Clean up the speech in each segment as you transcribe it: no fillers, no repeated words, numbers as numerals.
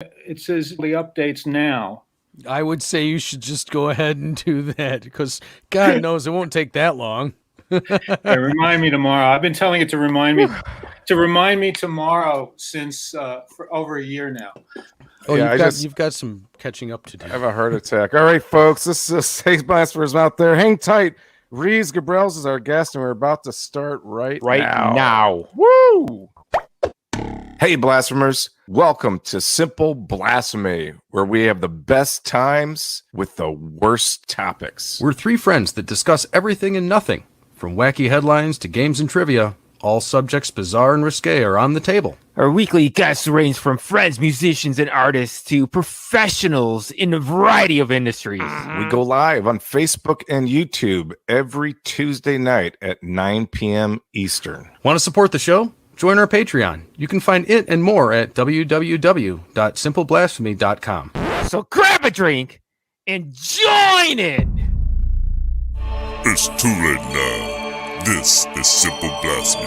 It says the updates now. I would say you should just go ahead and do that because God knows it won't take that long. Remind me tomorrow. I've been telling it to remind me tomorrow since for over a year now. Oh, you've got some catching up to do. I have a heart attack. All right, folks, this is Space Blasters out there. Hang tight. Reeves Gabrels is our guest, and we're about to start right now. Woo! Hey, blasphemers. Welcome to Simple Blasphemy, where we have the best times with the worst topics. We're three friends that discuss everything and nothing, from wacky headlines to games and trivia. All subjects bizarre and risque are on the table. Our weekly guests range from friends, musicians, and artists to professionals in a variety of industries. We go live on Facebook and YouTube every Tuesday night at 9 p.m. Eastern. Want to support the show? Join our Patreon. You can find it and more at www.simpleblasphemy.com. So grab a drink and join in! It's too late now. This is Simple Blasphemy.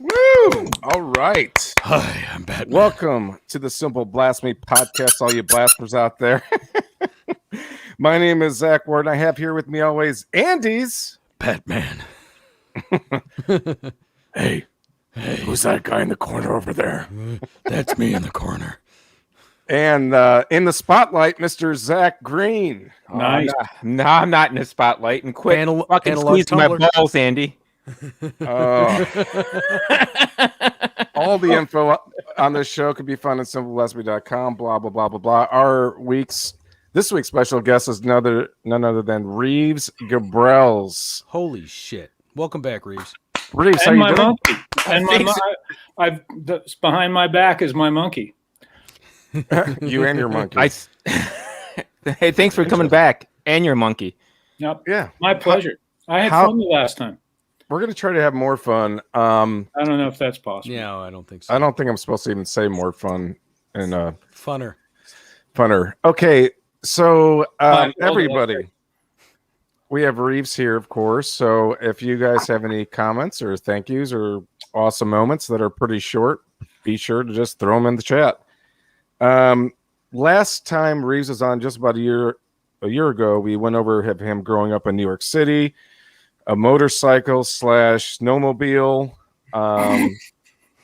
Woo! All right. Hi, I'm Batman. Welcome to the Simple Blasphemy podcast, all you blasphemers out there. My name is Zack Ward, and I have here with me always Andy's Batman. Hey, who's that guy in the corner over there? That's me in the corner. And in the spotlight, Mr. Zack Green. Nice. No, I'm not in the spotlight. And quit fucking squeezing my balls, Andy. All the info on this show can be found at simpleblasphemy.com, blah, blah, blah, blah, blah. This week's special guest is none other than Reeves Gabrels. Holy shit. Welcome back, Reeves. Reeves, And how you my doing? monkey. And behind my back is my monkey. You and your monkey. Hey, thanks for coming back. And your monkey. Yep. Yeah. My pleasure. I had fun the last time. We're going to try to have more fun. I don't know if that's possible. No, I don't think so. I don't think I'm supposed to even say more fun and Funner. Okay, so Fine, everybody, we have Reeves here, of course. So if you guys have any comments or thank yous or awesome moments that are pretty short, be sure to just throw them in the chat. Last time Reeves was on, just about a year ago, we went over him growing up in New York City, a motorcycle / snowmobile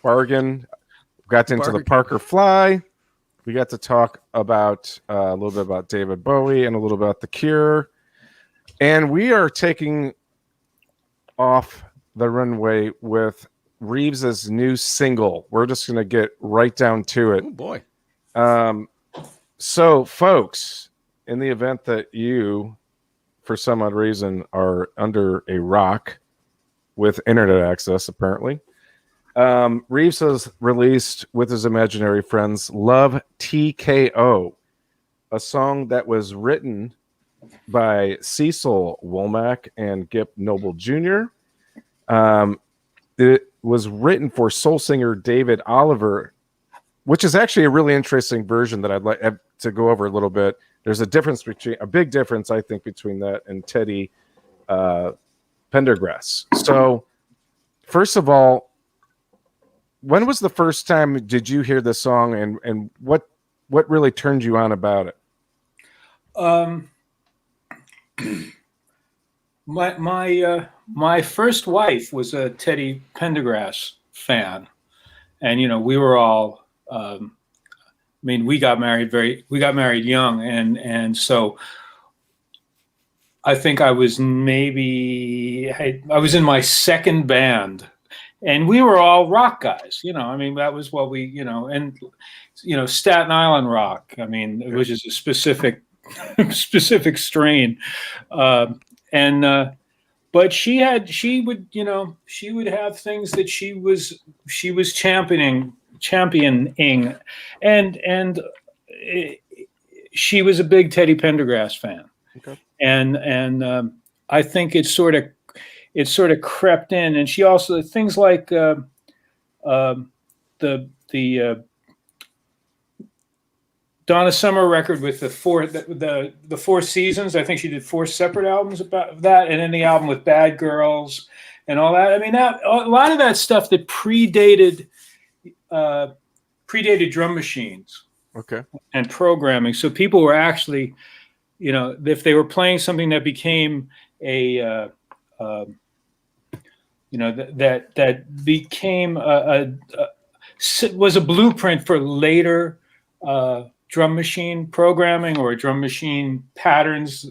bargain. Got into the Parker Fly. We got to talk about a little bit about David Bowie and a little bit about The Cure. And we are taking off the runway with Reeves's new single. We're just going to get right down to it. Oh, boy. So, folks, in the event that you, for some odd reason, are under a rock with internet access, apparently, Reeves has released with his imaginary friends Love TKO, a song that was written by Cecil Womack and Gip Noble Jr. It was written for soul singer David Oliver, which is actually a really interesting version that I'd like to go over a little bit. There's a big difference, I think, between that and Teddy Pendergrass. So, first of all, when was the first time did you hear this song, and what really turned you on about it? My first wife was a Teddy Pendergrass fan, and we were all. We got married young, and so I think I was I was in my second band. And we were all rock guys, that was what we, and Staten Island rock. Which is a specific strain. But she would have things that she was championing, and she was a big Teddy Pendergrass fan. Okay. And I think it sort of crept in. And she also things like the Donna Summer record with the four seasons. I think she did 4 separate albums about that, and then the album with Bad Girls and all that. I mean, that a lot of that stuff that predated drum machines, Okay. and programming. So people were actually, if they were playing something that became that became was a blueprint for later drum machine programming or drum machine patterns.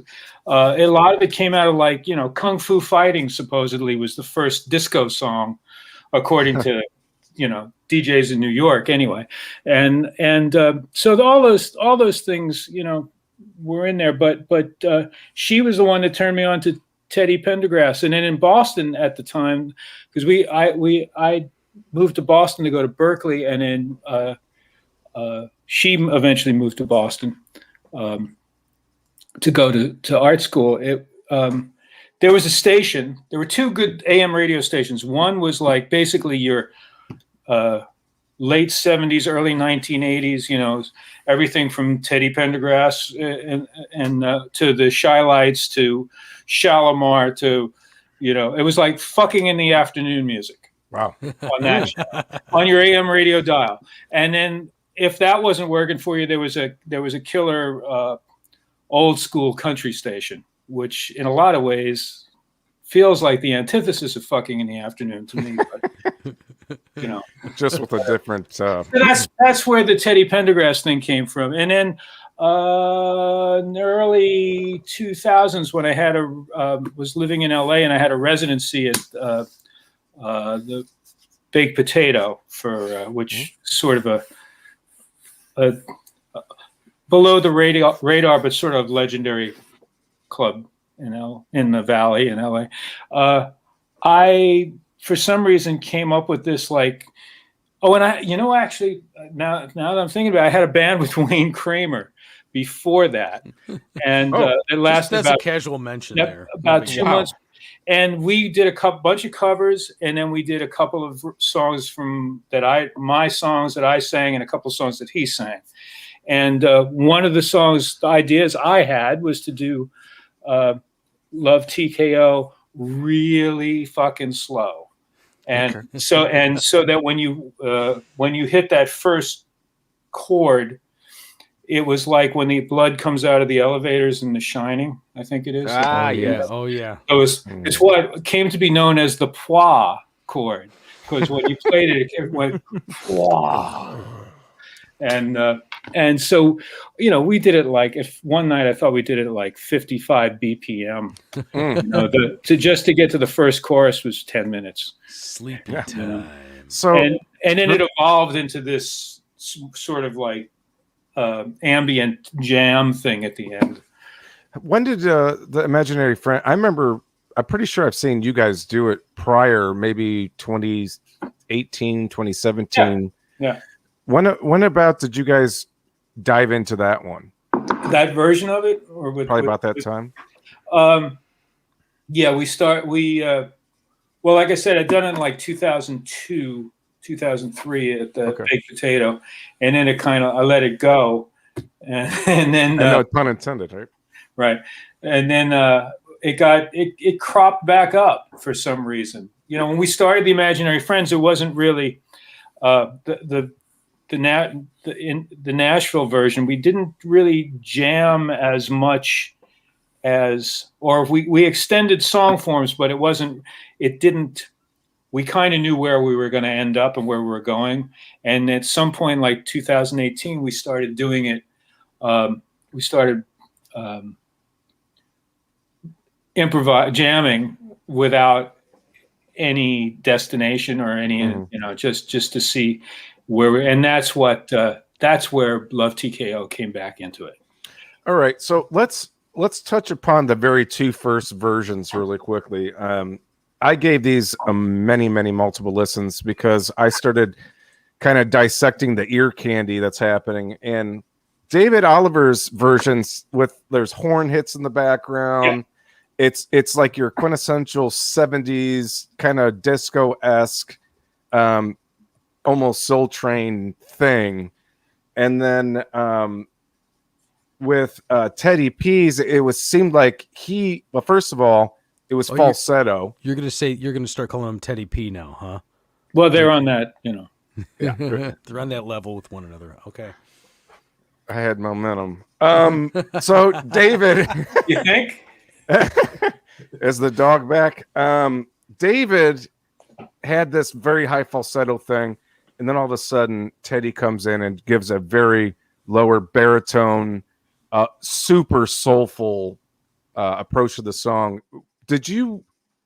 A lot of it came out of Kung Fu Fighting supposedly was the first disco song, according to DJs in New York anyway. And so all those things, were in there, but she was the one that turned me on to Teddy Pendergrass. And then in Boston at the time, because I moved to Boston to go to Berkeley, and then she eventually moved to Boston to go to art school. There was a station. There were 2 good AM radio stations. One was basically your late 70s, early 1980s. Everything from Teddy Pendergrass and to the Shy Lights to Shalimar to, it was like fucking in the afternoon music. Wow. On that on your AM radio dial. And then if that wasn't working for you, there was a killer old school country station, which in a lot of ways feels like the antithesis of fucking in the afternoon to me. But, just with a different. So that's where the Teddy Pendergrass thing came from. And then in the early 2000s, when I was living in LA and I had a residency at the Baked Potato for which sort of a below the radar, but sort of legendary club, in the Valley in LA. I, for some reason, came up with this actually, now that I'm thinking about it, I had a band with Wayne Kramer before that, and it lasted that's about a casual mention there. About 2 months. And we did a bunch of covers, and then we did a couple of songs my songs that I sang, and a couple of songs that he sang. And one of the ideas I had was to do Love TKO really fucking slow, and so that when you hit that first chord, it was like when the blood comes out of the elevators in The Shining, I think it is. Yeah. Oh, yeah. So it's what came to be known as the pwa chord, because when you played it went pwa. And so, we did it if one night I thought we did it at 55 BPM. To get to the first chorus was 10 minutes. Sleepy time. So and then it evolved into this sort of ambient jam thing at the end. When did the Imaginary Friend? I'm pretty sure I've seen you guys do it prior, maybe 2018, 2017. Yeah. When about did you guys dive into that one? That version of it, or probably about that time. Yeah, well, like I said, I'd done it in 2002, 2003 at the Baked Potato, and then I let it go, and then no pun intended, right? Right, and then it cropped back up for some reason. When we started the Imaginary Friends, it wasn't really the Nashville version. We didn't really jam as much or we extended song forms, but we kind of knew where we were going to end up and where we were going. And at some point, 2018, we started doing it. We started jamming without any destination or any, just to see and that's where Love TKO came back into it. All right, so let's touch upon the very 2 first versions really quickly. I gave these many multiple listens because I started kind of dissecting the ear candy that's happening, and David Oliver's versions there's horn hits in the background. Yeah. It's like your quintessential 70s kind of disco-esque, almost Soul Train thing. And then with Teddy P's, seemed like first of all, it was falsetto. You're gonna start calling him Teddy P now, huh? Well, they're on that, Yeah, they're on that level with one another. Okay. I had momentum. So David, you think? Is the dog back? David had this very high falsetto thing, and then all of a sudden Teddy comes in and gives a very lower baritone, super soulful approach to the song.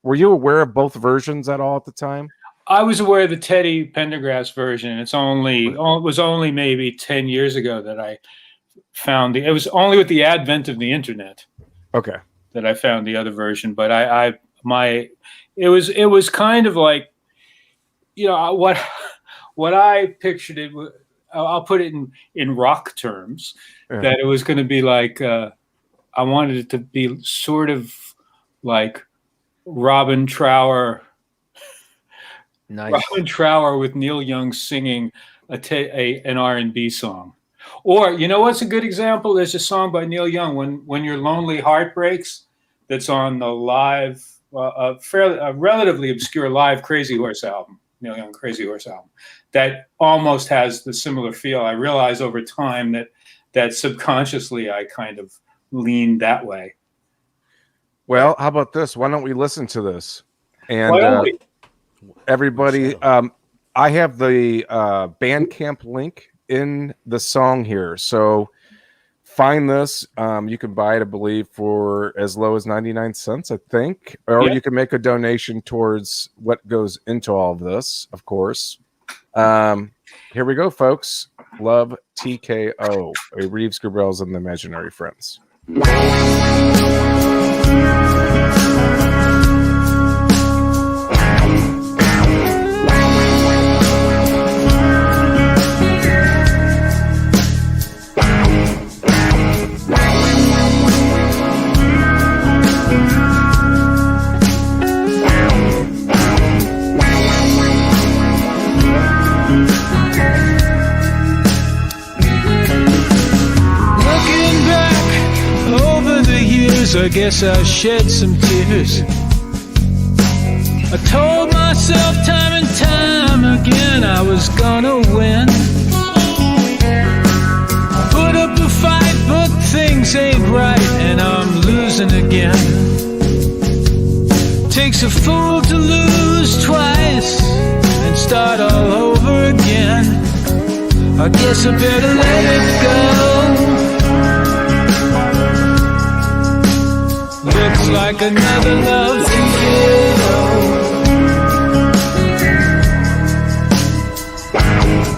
Were you aware of both versions at all at the time? I was aware of the Teddy Pendergrass version. It was only maybe 10 years ago that I found it was only with the advent of the internet. Okay. That I found the other version, but it was kind of like, what I pictured it. I'll put it in rock terms. Yeah. That it was going to be like I wanted it to be sort of like Robin Trower. Nice. Robin Trower with Neil Young singing an R&B song. Or, what's a good example? There's a song by Neil Young, When Your Lonely Heart Breaks, that's on the live, relatively obscure live Crazy Horse album, Neil Young Crazy Horse album, that almost has the similar feel. I realize over time that subconsciously I kind of leaned that way. Well, how about this? Why don't we listen to this? And everybody, I have the Bandcamp link in the song here, so find this. You can buy it, I believe, for as low as 99 cents, I think, or you can make a donation towards what goes into all of this, of course. Here we go, folks. Love TKO, a Reeves Gabrels and the Imaginary Friends. I guess I shed some tears. I told myself time and time again I was gonna win. Put up a fight, but things ain't right, and I'm losing again. Takes a fool to lose twice and start all over again. I guess I better let it go. Looks like another Love TKO.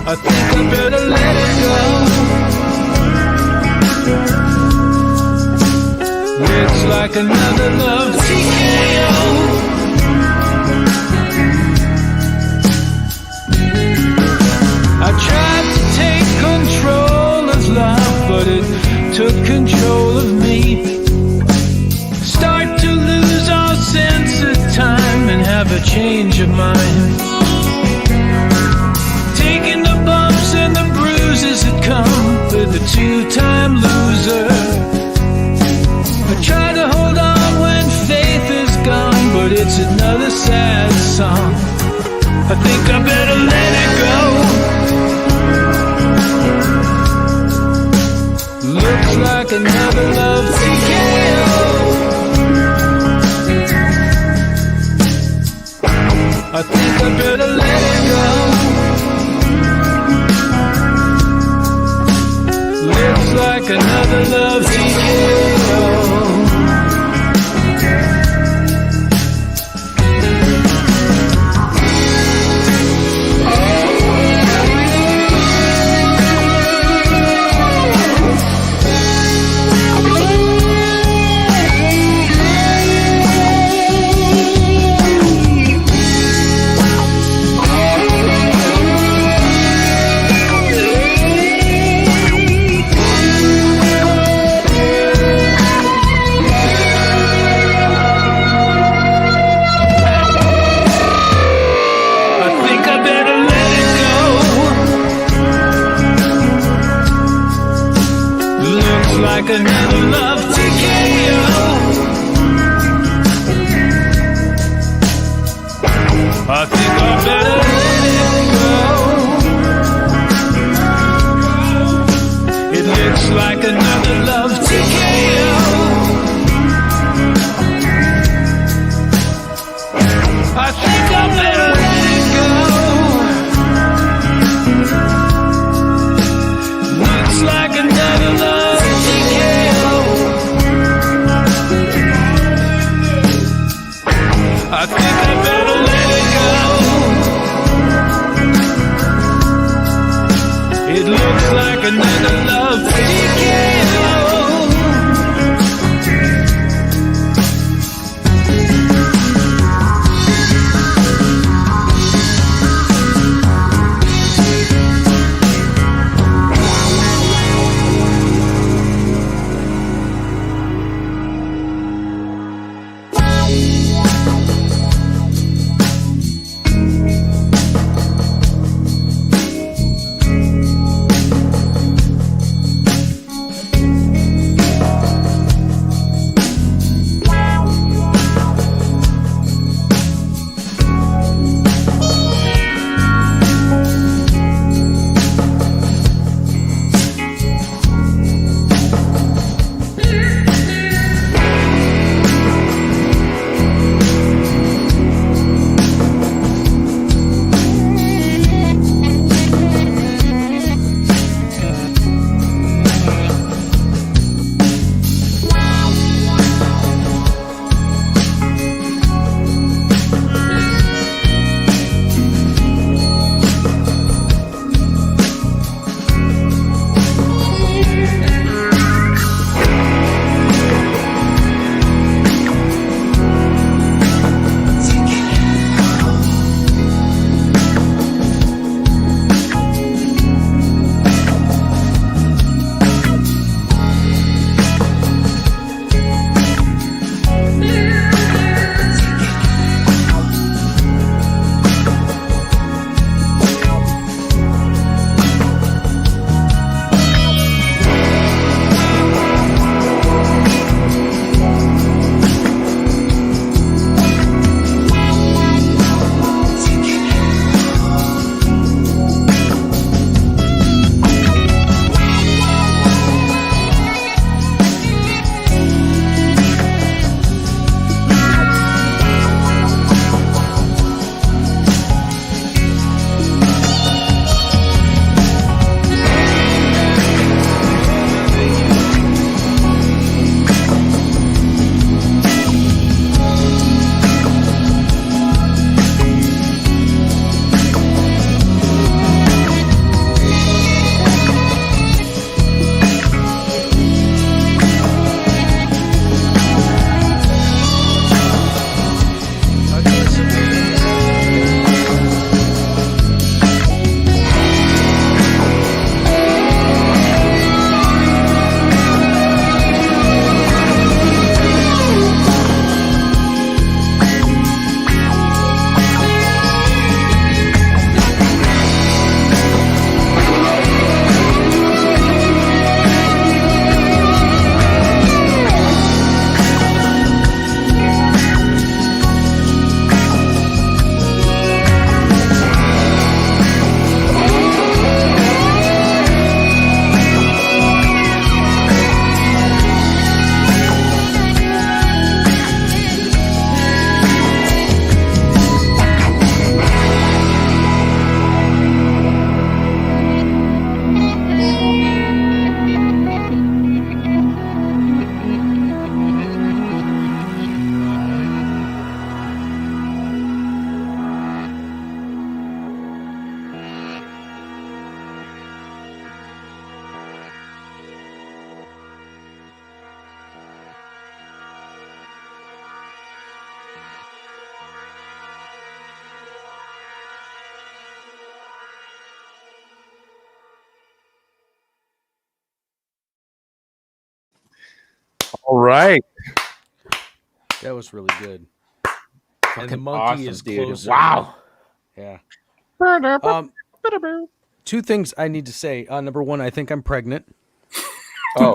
I think I better let it go. Looks like another Love TKO. I tried to take control of love, but it took control of me. Start to lose all sense of time and have a change of mind. Taking the bumps and the bruises that come with a two-time loser. I try to hold on when faith is gone, but it's another sad song. I think I better let it go. Looks like another Love TKO. I think I better let it go. Looks like another Love TKO. like another Love TKO. I think I better let it go. It looks like another Love TKO. I think I better let it go. Looks like another Love TKO. I think I better let it go. It looks like another Love TKO. All right. That was really good. And the monkey Awesome, is dude. closer. Wow. Yeah. Two things I need to say. Number one, I think I'm pregnant. Oh,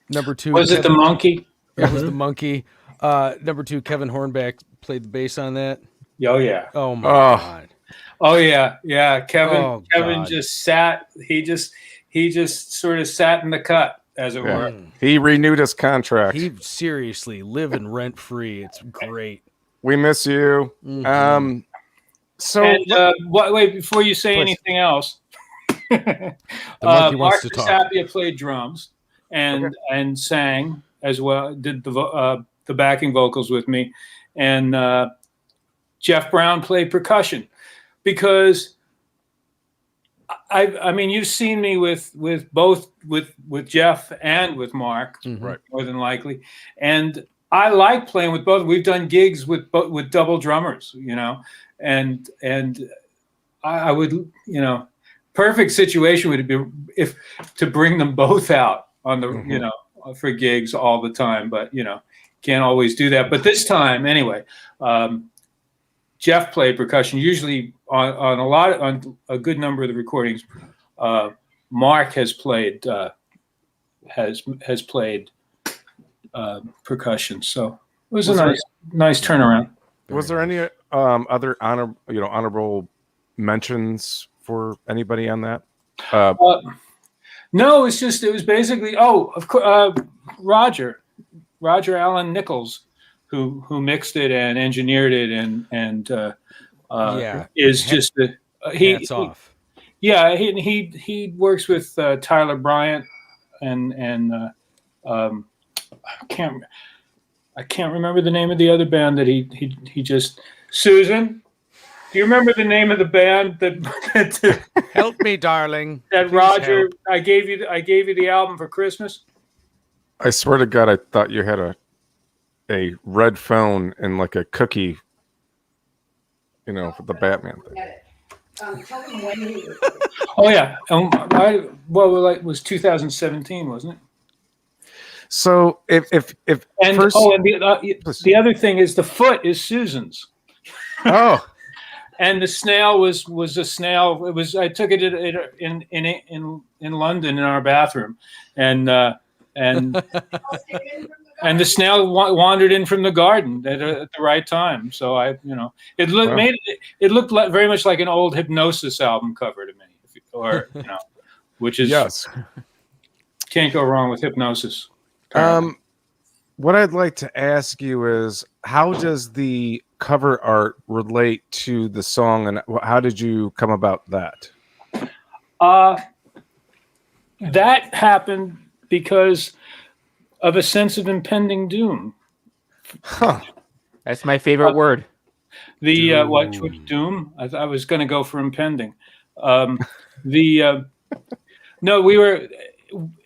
Number 2. Was it the monkey? It was the monkey. Number 2, Kevin Hornback played the bass on that. Oh yeah. Oh my Oh. God. Oh yeah. Yeah. Kevin. Oh, Kevin God. just sat. He just sort of sat in the cut, as it Yeah. were. he renewed his contract. He seriously living rent free. It's great. We miss you. Mhm. So And wait, before you say Please. anything else, The monkey wants Mark to talk. Sapia played drums and sang as well. Did the backing vocals with me, and Jeff Brown played percussion, because I mean, you've seen me with both with Jeff and with Mark, Right. more than likely, and I like playing with both. We've done gigs with double drummers, you know, and I would, you know, perfect situation would be if to bring them both out on the, you know, for gigs all the time, but you know, can't always do that. But this time, anyway, Jeff played percussion. Usually on a good number of the recordings, Mark has played percussion. So it was a nice turnaround. was there any other honorable mentions for anybody on that? No, it was basically, of course, Roger Allen Nichols, who mixed it and engineered it and Yeah. is just Hats off. Yeah, he works with Tyler Bryant and I can't remember the name of the other band that he just. Susan, do you remember the name of the band that Help me, darling. that Please Roger? help. I gave you the album for Christmas. I swear to God, I thought you had a red phone and like a cookie, you know, for the Batman thing. Tell them when he Oh yeah, it was 2017, wasn't it? So if And first, the other thing is the foot is Susan's. oh, And the snail was a snail. It was. I took it in London in our bathroom, and the snail wandered in from the garden at the right time. So it looked very much like an old Hypnosis album cover to me, or you know, which is yes. Can't go wrong with Hypnosis. What I'd like to ask you is, how does the cover art relate to the song, and how did you come about that? That happened because of a sense of impending doom. Huh. That's my favorite word. The what doom? I was going to go for impending. No, we were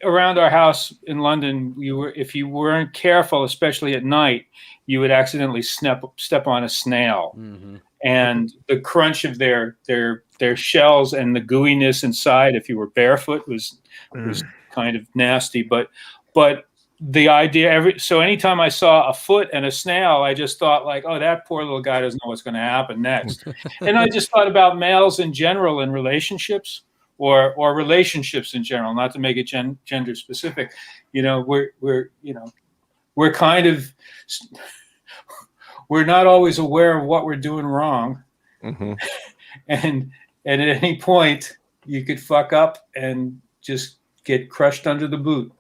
around our house in London. If you weren't careful, especially at night, you would accidentally step on a snail, and the crunch of their shells and the gooiness inside, if you were barefoot, was kind of nasty. But the idea, so anytime I saw a foot and a snail, I just thought like, oh, that poor little guy doesn't know what's going to happen next. And I just thought about males in general in relationships, or relationships in general, not to make it gender specific. You know, we're kind of, we're not always aware of what we're doing wrong. And at any point you could fuck up and just get crushed under the boot.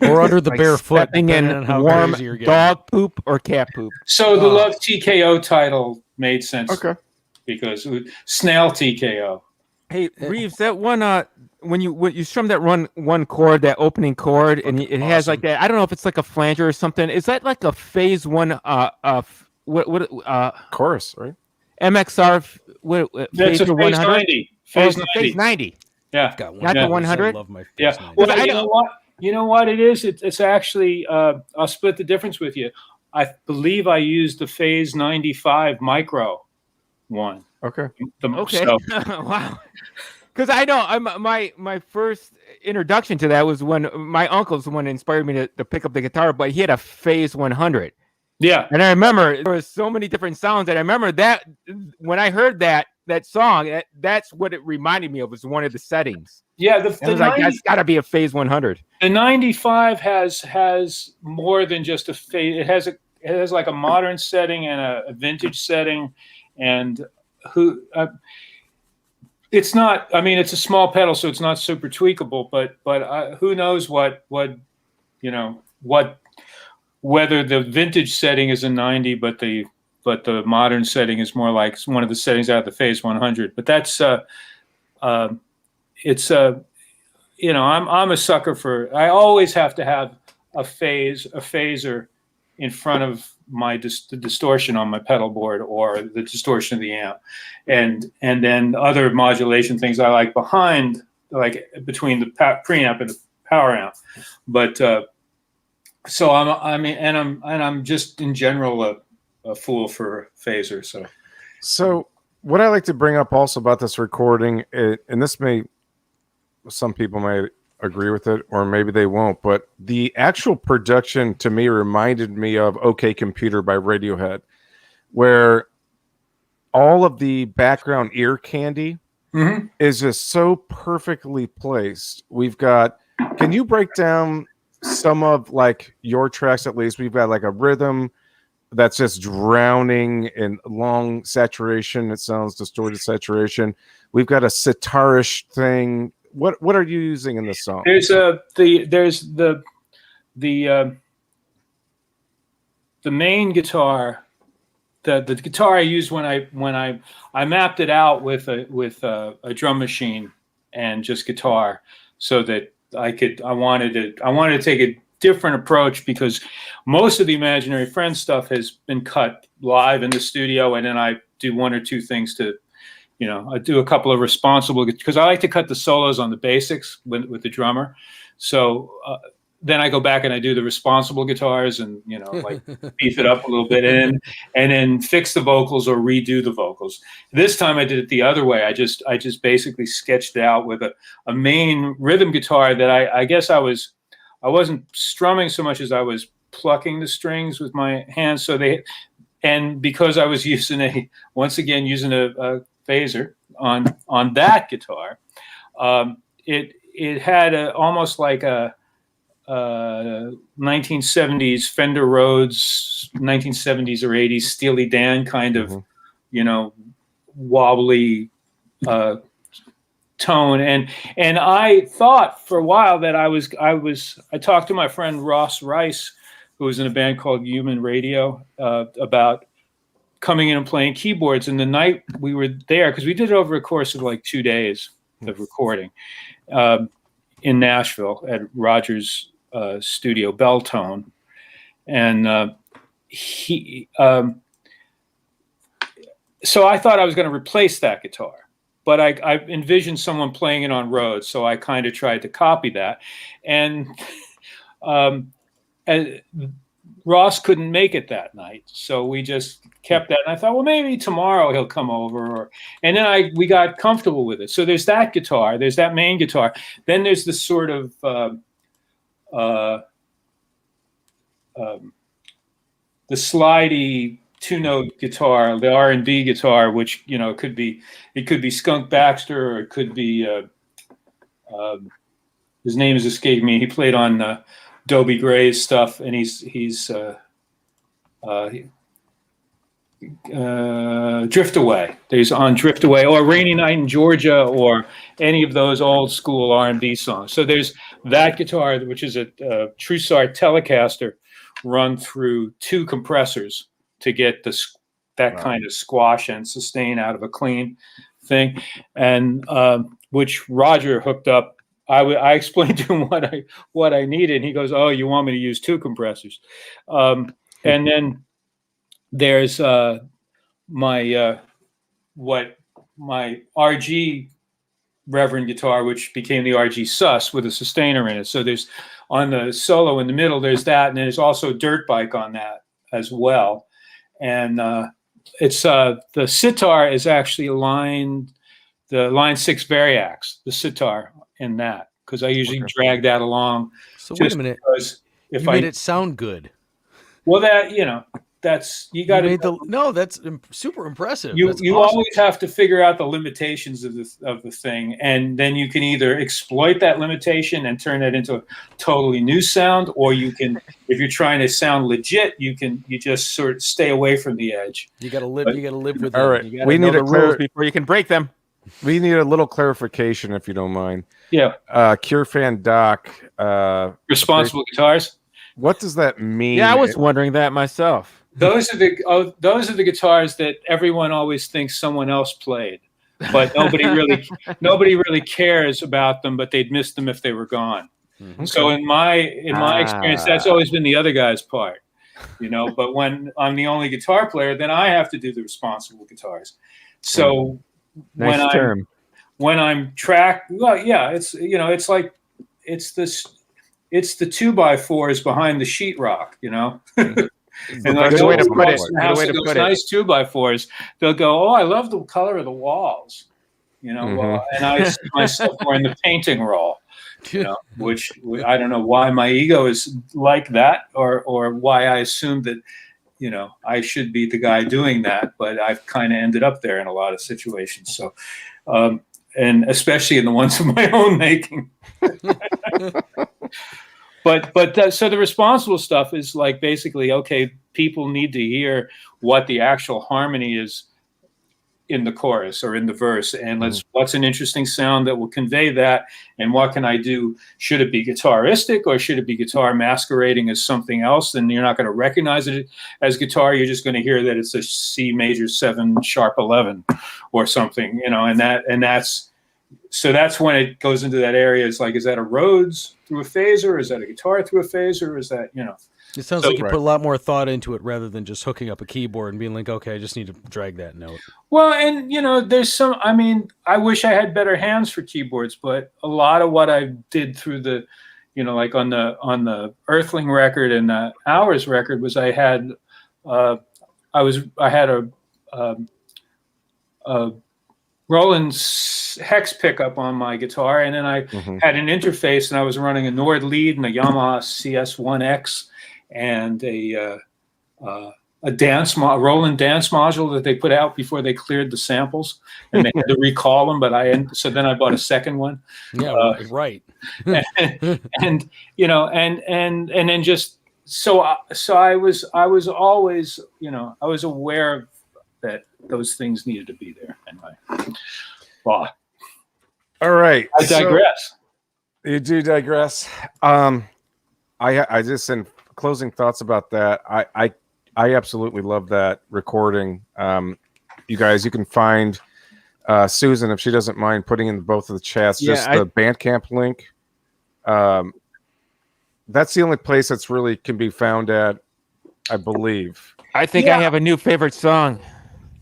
Or under the Like bare foot, stepping in depending on how warm crazy you're getting. dog poop or cat poop. So the Love TKO title made sense. Okay. Because it was Snail TKO. Hey Reeves, that one when you strum that one chord, that opening chord, and it has like that. I don't know if it's like a flanger or something. Is that like a phase one? Chorus, right? MXR. That's a phase 90. Phase 90. Phase 90. Yeah. Got Not the I 100? love my Yeah. face knife. Well, I you know what? You know what it is? It's actually, I'll split the difference with you. I believe I used the phase 95 micro one. Okay. Okay. So, Wow. Because I know my first introduction to that was when my uncle's the one that inspired me to pick up the guitar, but he had a phase 100. yeah. And I remember there was so many different sounds, and I remember that when I heard that, that song, that's what it reminded me of. Was one of the settings. Yeah, And I was like, that's got to be a phase 100. The 95 has more than just a phase. It has like a modern setting and a vintage setting, and it's not. I mean, it's a small pedal, so it's not super tweakable. But who knows what whether the vintage setting is a 90, but the modern setting is more like one of the settings out of the phase 100. But that's it's I'm a sucker for. I always have to have a phaser in front of the distortion on my pedal board or the distortion of the amp, and then other modulation things I like behind, like between the preamp and the power amp. But so I'm just in general a fool for phaser. So what I like to bring up also about this recording, and this some people may agree with it or maybe they won't, but the actual production to me reminded me of OK Computer by Radiohead, where all of the background ear candy is just so perfectly placed. Can you break down some of like your tracks? At least we've got like a rhythm that's just drowning in long saturation. It sounds distorted saturation. We've got a sitarish thing. What are you using in this song? There's the main guitar, the guitar I used when I mapped it out with a drum machine and just guitar, so that I wanted to take a different approach, because most of the Imaginary Friends stuff has been cut live in the studio, and then I do one or two things to. I do a couple of responsible, because I like to cut the solos on the basics with the drummer. So then I go back and I do the responsible guitars and, like beef it up a little bit and then fix the vocals or redo the vocals. This time I did it the other way. I just basically sketched it out with a main rhythm guitar that I guess I wasn't strumming so much as I was plucking the strings with my hands. And because I was using a phaser on that guitar, it had almost like a 1970s Fender Rhodes, 1970s or 80s Steely Dan kind of wobbly tone, and I thought for a while that I talked to my friend Ross Rice, who was in a band called Human Radio, about coming in and playing keyboards. And the night we were there, because we did it over a course of like 2 days of recording in Nashville at Roger's studio, Belltone. And so I thought I was going to replace that guitar, but I envisioned someone playing it on Rhodes. So I kind of tried to copy that. And Ross couldn't make it that night, so we just kept that. And I thought, well, maybe tomorrow he'll come over, and then we got comfortable with it. So there's that guitar, there's that main guitar. Then there's this sort of the slidey two-note guitar, the R&B guitar, which it could be Skunk Baxter, or it could be his name is escaping me. He played on Dobie Gray's stuff, and he's Drift Away. There's on Drift Away, or Rainy Night in Georgia, or any of those old school R&B songs. So there's that guitar, which is a Trussard Telecaster, run through 2 compressors to get that kind of squash and sustain out of a clean thing, and which Roger hooked up. I explained to him what I needed, and he goes, "Oh, you want me to use 2 compressors?" And then there's my RG Reverend guitar, which became the RG Sus with a sustainer in it. So there's on the solo in the middle, there's that, and then there's also a dirt bike on that as well. And it's the sitar is actually the line 6 Variax, the sitar in that, because I usually drag that along. So wait a minute. You made it sound good. Well, you got to. No, that's super impressive. You That's you awesome. always have to figure out the limitations of the thing, and then you can either exploit that limitation and turn it into a totally new sound, or you can, if you're trying to sound legit, you just sort of stay away from the edge. You got to live. You got to live with All it. right, You gotta we know need the rules before you can break them. We need a little clarification, if you don't mind. Yeah. Cure fan Doc. Responsible guitars. What does that mean? Yeah, I was wondering that myself. Those are the guitars that everyone always thinks someone else played, but nobody really cares about them. But they'd miss them if they were gone. Okay. So in my experience, that's always been the other guy's part, But when I'm the only guitar player, then I have to do the responsible guitars. So Nice term. when I'm tracked, well, yeah, it's it's like it's the 2x4s behind the sheetrock, And like Good way to put it. the house that goes nice 2x4s, they'll go, "Oh, I love the color of the walls," Well, and I see myself more in the painting role, which I don't know why my ego is like that, or why I assume that, I should be the guy doing that, but I've kind of ended up there in a lot of situations. So, and especially in the ones of my own making. So the responsible stuff is like basically, okay, people need to hear what the actual harmony is in the chorus or in the verse, and what's an interesting sound that will convey that, and what can I do? Should it be guitaristic, or should it be guitar masquerading as something else? And you're not going to recognize it as guitar. You're just going to hear that it's a C major 7 sharp 11 or something, and that's when it goes into that area. It's like, is that a Rhodes through a phaser? Is that a guitar through a phaser? Is that, It sounds like you put a lot more thought into it rather than just hooking up a keyboard and being like, okay, I just need to drag that note. Well, and, there's I wish I had better hands for keyboards, but a lot of what I did through the, like on the Earthling record and the Hours record was I had a Roland hex pickup on my guitar, and then I had an interface, and I was running a Nord lead and a Yamaha CS1X and a Roland dance module that they put out before they cleared the samples, and they had to recall them. So then I bought a second one. Yeah, right. and then just so I was always I was aware that those things needed to be there. And all right. I digress. So, you do digress. I just, in closing thoughts about that, I absolutely love that recording. You guys, you can find Susan, if she doesn't mind putting in both of the chats, just the Bandcamp link. That's the only place that's really can be found at, I believe. I think I have a new favorite song.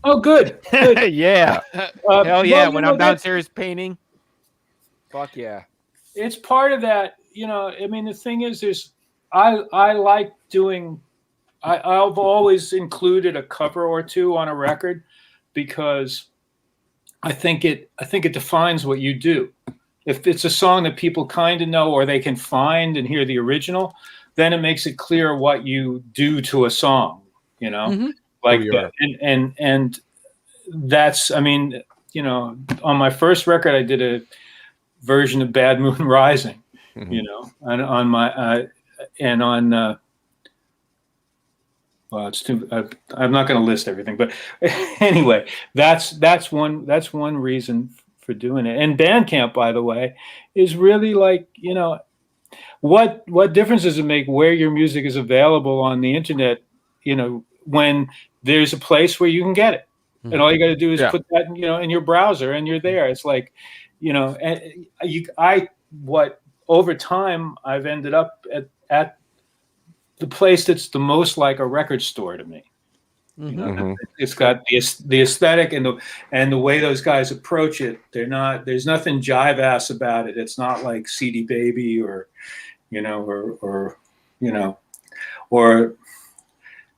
Oh, good. Yeah. Hell yeah. When I'm downstairs painting. Fuck yeah. It's part of that, the thing is I like doing, I've always included a cover or two on a record because I think it defines what you do. If it's a song that people kind of know or they can find and hear the original, then it makes it clear what you do to a song, like and that's on my first record I did a version of Bad Moon Rising, and on my well, it's too. I'm not going to list everything, but anyway, that's one reason for doing it. And Bandcamp, by the way, is really like what difference does it make where your music is available on the internet? When there's a place where you can get it, and all you got to do is put that in your browser, and you're there. It's like and over time I've ended up at the place that's the most like a record store to me. It's got the aesthetic and the way those guys approach it. There's nothing jive ass about it. It's not like CD Baby or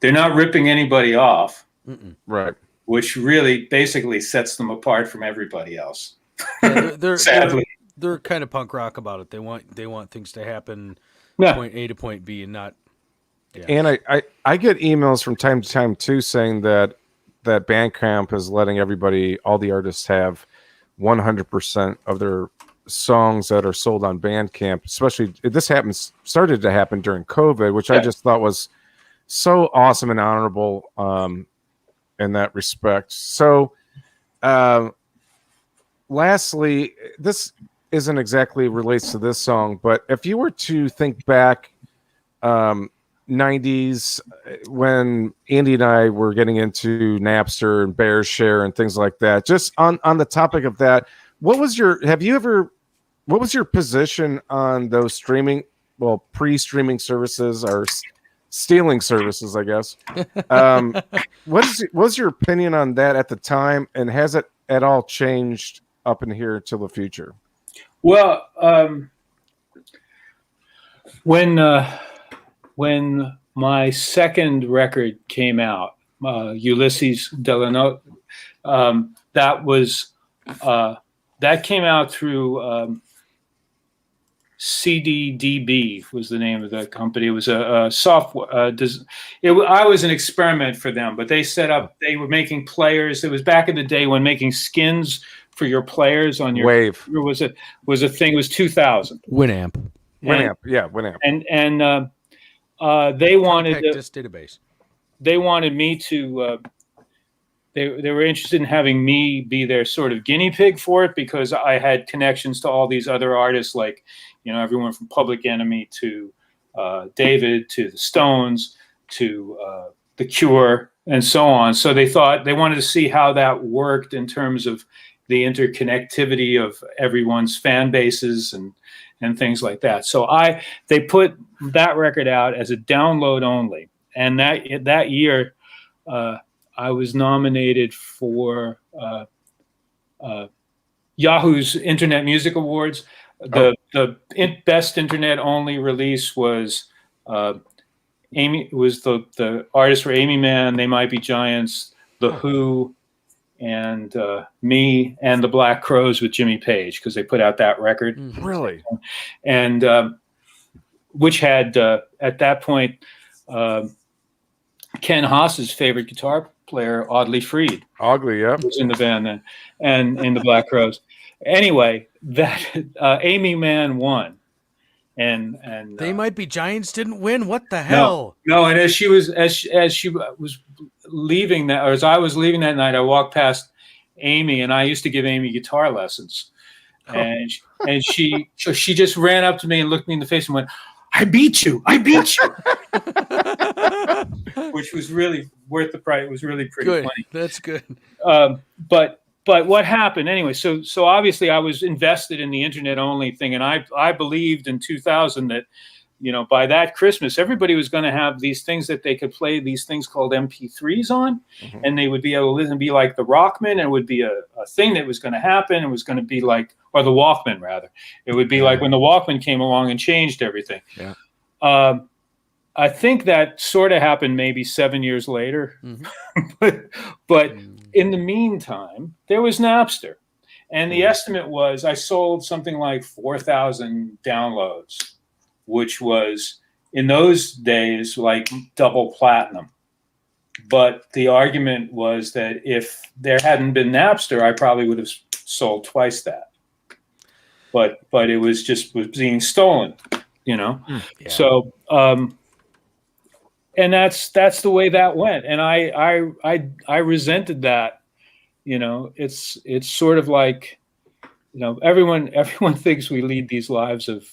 they're not ripping anybody off. Right. Which really basically sets them apart from everybody else. Yeah, Sadly. They're kind of punk rock about it. They want things to happen point A to point B and not Yeah. And I get emails from time to time too saying that Bandcamp is letting everybody, all the artists, have 100% of their songs that are sold on Bandcamp. Especially this started to happen during COVID, which I just thought was so awesome and honorable in that respect. So, lastly, this isn't exactly relates to this song, but if you were to think back, 90s, when Andy and I were getting into Napster and Bear Share and things like that, just on the topic of that, what was your position on those pre-streaming services or stealing services, I guess? What was your opinion on that at the time, and has it at all changed up in here till the future? Well, when my second record came out, Ulysses Delano, that came out through CDDB was the name of the company. It was a software. I was an experiment for them, but they were making players. It was back in the day when making skins for your players on your Wave was a thing. It was 2000. Winamp. Winamp. And they wanted this database. They wanted me to. They were interested in having me be their sort of guinea pig for it because I had connections to all these other artists, like everyone from Public Enemy to David to the Stones to The Cure and so on. So they wanted to see how that worked in terms of the interconnectivity of everyone's fan bases and things like that. So they put that record out as a download only, and that year I was nominated for Yahoo's Internet Music Awards. The best internet only release was Amy. Was the artists were Amy Mann, They Might Be Giants, The Who, and me and the Black Crowes with Jimmy Page, because they put out that record. Really? And which had at that point Ken Haas's favorite guitar player, Audley Freed, was in the band then, and in the Black Crowes. Anyway, that Amy Mann won, and They Might Be Giants didn't win. What the hell? No. And as she was leaving that, or as I was leaving that night, I walked past Amy, and I used to give Amy guitar lessons, and she just ran up to me and looked me in the face and went, "I beat you! I beat you!" Which was really worth the price. It was really pretty funny. That's good. But what happened anyway? So obviously I was invested in the internet only thing, and I believed in 2000 that by that Christmas everybody was going to have these things that they could play these things called MP3s on, and they would be able to listen, be like the Rockman, and it would be a thing that was going to happen. It was going to be like, or the Walkman rather. It would be like when the Walkman came along and changed everything. Yeah. I think that sort of happened maybe 7 years later, but in the meantime, there was Napster, and the estimate was I sold something like 4,000 downloads, which was in those days like double platinum. But the argument was that if there hadn't been Napster, I probably would have sold twice that. But it was being stolen, Yeah. So. And that's the way that went, and I resented that. It's sort of like, everyone thinks we lead these lives of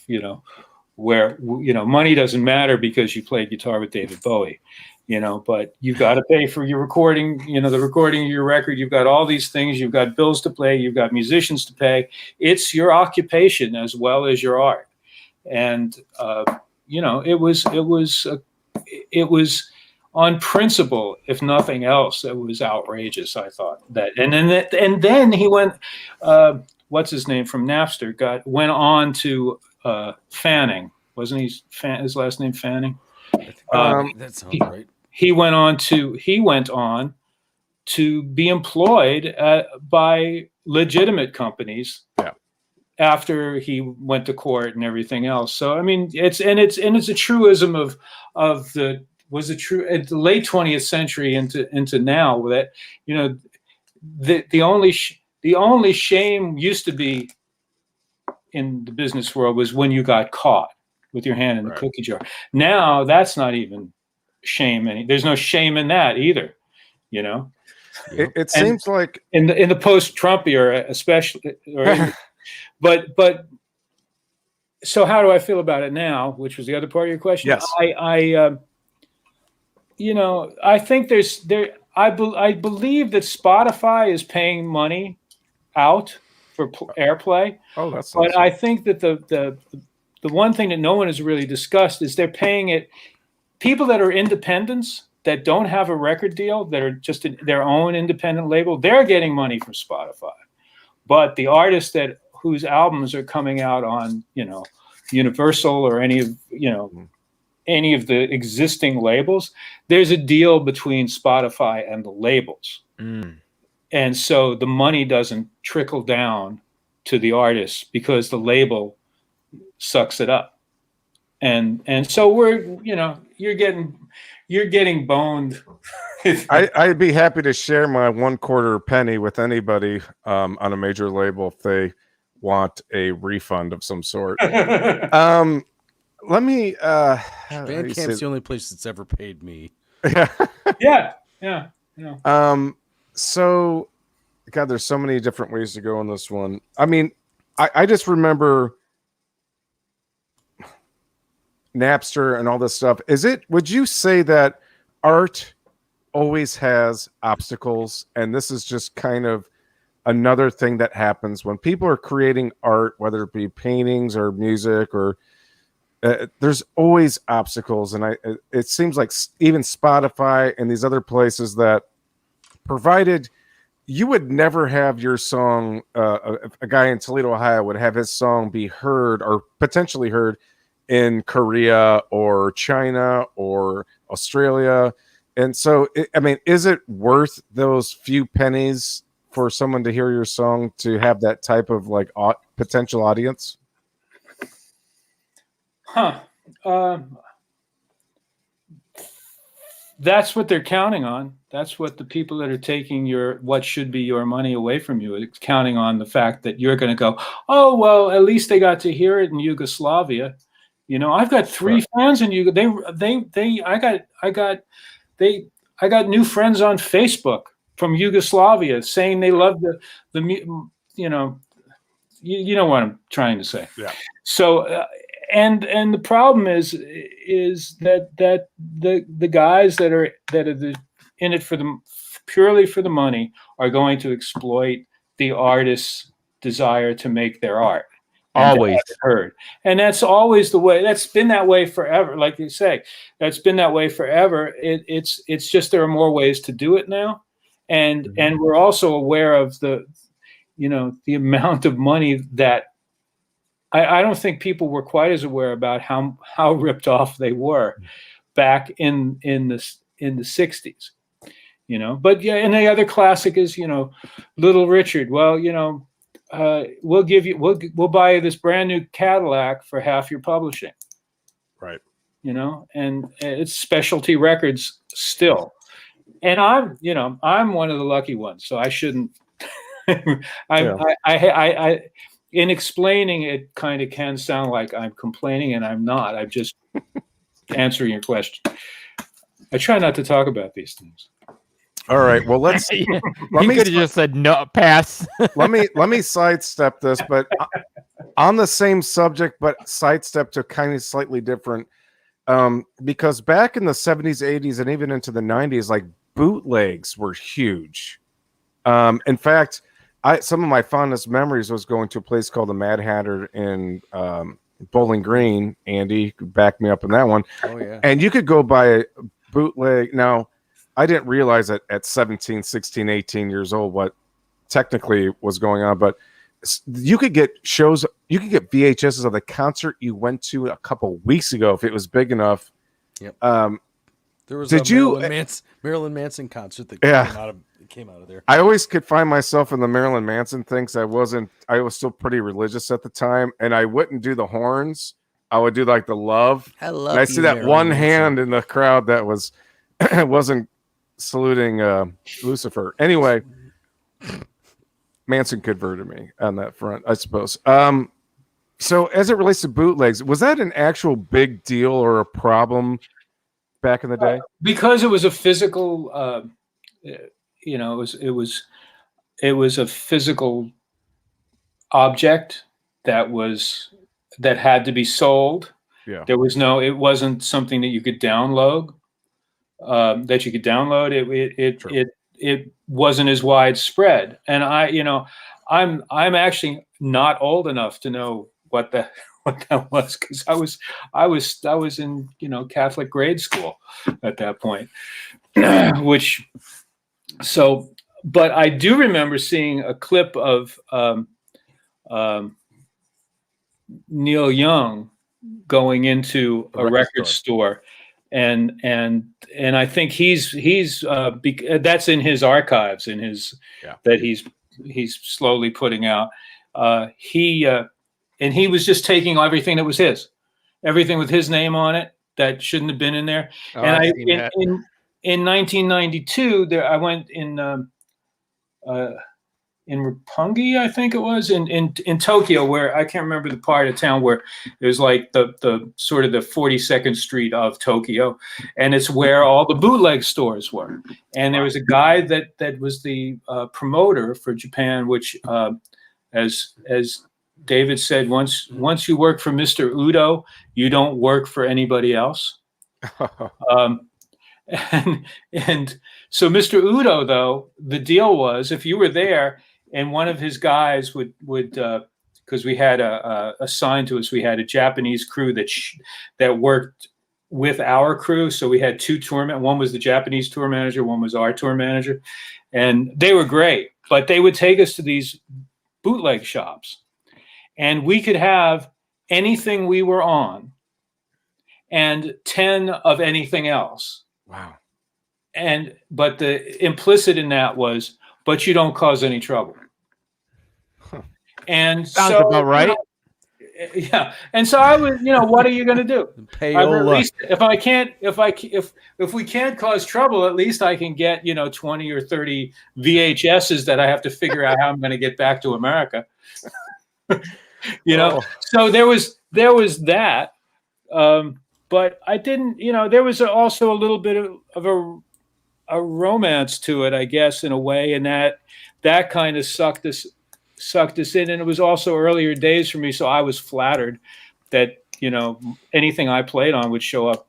where money doesn't matter because you played guitar with David Bowie, but you've got to pay for your recording, the recording of your record. You've got all these things. You've got bills to pay. You've got musicians to pay. It's your occupation as well as your art, and it was on principle, if nothing else, it was outrageous. I thought that, and then he went, what's his name from Napster went on to Fanning, wasn't he? His last name Fanning. That sounds right. He went on to be employed by legitimate companies. Yeah. After he went to court and everything else. So I mean, it's a truism of the was it true at the late 20th century into now that, you know, the only shame used to be in the business world was when you got caught with your hand in the cookie jar. Now that's not even shame. There's no shame in that either, you know. It seems like in the post-Trump era, especially, but so how do I feel about it now? Which was the other part of your question. Yes. I you know, I think I believe that Spotify is paying money out for airplay. Oh, that's but awesome. I think that the one thing that no one has really discussed is they're paying it. People that are independents that don't have a record deal, that are just their own independent label, they're getting money from Spotify. But the artists whose albums are coming out on, you know, Universal or any of the existing labels, there's a deal between Spotify and the labels. And so the money doesn't trickle down to the artists because the label sucks it up. And so you're getting boned. I'd be happy to share my 1/4 penny with anybody on a major label if they want a refund of some sort. Let me Bandcamp's the only place that's ever paid me. Yeah. So God, there's so many different ways to go on this one. I mean, I just remember Napster and all this stuff. Would you say that art always has obstacles, and this is just kind of another thing that happens when people are creating art, whether it be paintings or music, or there's always obstacles. And it seems like even Spotify and these other places that provided you would never have your song, a guy in Toledo, Ohio would have his song be heard or potentially heard in Korea or China or Australia. And so, I mean, is it worth those few pennies for someone to hear your song to have that type of like potential audience? That's what they're counting on. That's what the people that are taking what should be your money away from you, it's counting on the fact that you're going to go, oh, well, at least they got to hear it in Yugoslavia. You know, I've got 3 fans in Yugoslavia. I got new friends on Facebook from Yugoslavia saying they love the you know what I'm trying to say. Yeah. So and the problem is that the guys that are in it purely for the money are going to exploit the artist's desire to make their art. Always heard. And that's always the way. That's been that way forever. Like you say, that's been that way forever. It's just there are more ways to do it now. And we're also aware of the amount of money that I don't think people were quite as aware about how ripped off they were back in the 60s. You know, but yeah, and the other classic is, Little Richard. Well, we'll buy you this brand new Cadillac for half your publishing. Right. And it's specialty records still. And I'm one of the lucky ones, so I shouldn't. I in explaining it kind of can sound like I'm complaining, and I'm not. I'm just answering your question. I try not to talk about these things. All right. Well, let you me could have just said no, pass. let me sidestep this, but on the same subject, but sidestep to kind of slightly different. Because back in the 70s, 80s, and even into the 90s, like bootlegs were huge. In fact, some of my fondest memories was going to a place called the Mad Hatter in Bowling Green. Andy, back me up on that one. Oh yeah. And you could go buy a bootleg. Now, I didn't realize that at 17, 16, 18 years old what technically was going on, but you could get shows, you could get VHSs of the concert you went to a couple weeks ago if it was big enough. Yep. There was Marilyn Manson concert that came out of there. I always could find myself in the Marilyn Manson things. I was still pretty religious at the time, and I wouldn't do the horns I would do like the love. I love And I see you, that Marilyn one Manson. hand in the crowd that wasn't saluting Lucifer. Anyway, Manson converted me on that front, I suppose. So as it relates to bootlegs, was that an actual big deal or a problem back in the day? Because it was a physical, it was a physical object that had to be sold. Yeah. It wasn't something that you could download. It wasn't as widespread. And I'm actually not old enough to know what that was, because I was in Catholic grade school at that point. But I do remember seeing a clip of Neil Young going into a record store, and I think that's in his archives, that he's slowly putting out. And he was just taking everything that was everything with his name on it that shouldn't have been in there. And in 1992, I went in Roppongi, I think it was, in Tokyo, where I can't remember the part of town where it was like the sort of the 42nd Street of Tokyo, and it's where all the bootleg stores were. And there was a guy that was the promoter for Japan, which, as David said, once you work for Mr. Udo, you don't work for anybody else. And so Mr. Udo, though, the deal was, if you were there and one of his guys would because we had assigned to us, we had a Japanese crew that worked with our crew. So we had two one was the Japanese tour manager, one was our tour manager, and they were great. But they would take us to these bootleg shops, and we could have anything we were on and 10 of anything else. Wow. But the implicit in that was, but you don't cause any trouble. Huh. And sounds about right. Yeah. And so I was, what are you going to do? At least if we can't cause trouble, at least I can get, 20 or 30 VHSs that I have to figure out how I'm going to get back to America. So there was that. But I didn't, there was also a little bit of a romance to it, I guess, in a way, and that kind of sucked us in. And it was also earlier days for me, so I was flattered that anything I played on would show up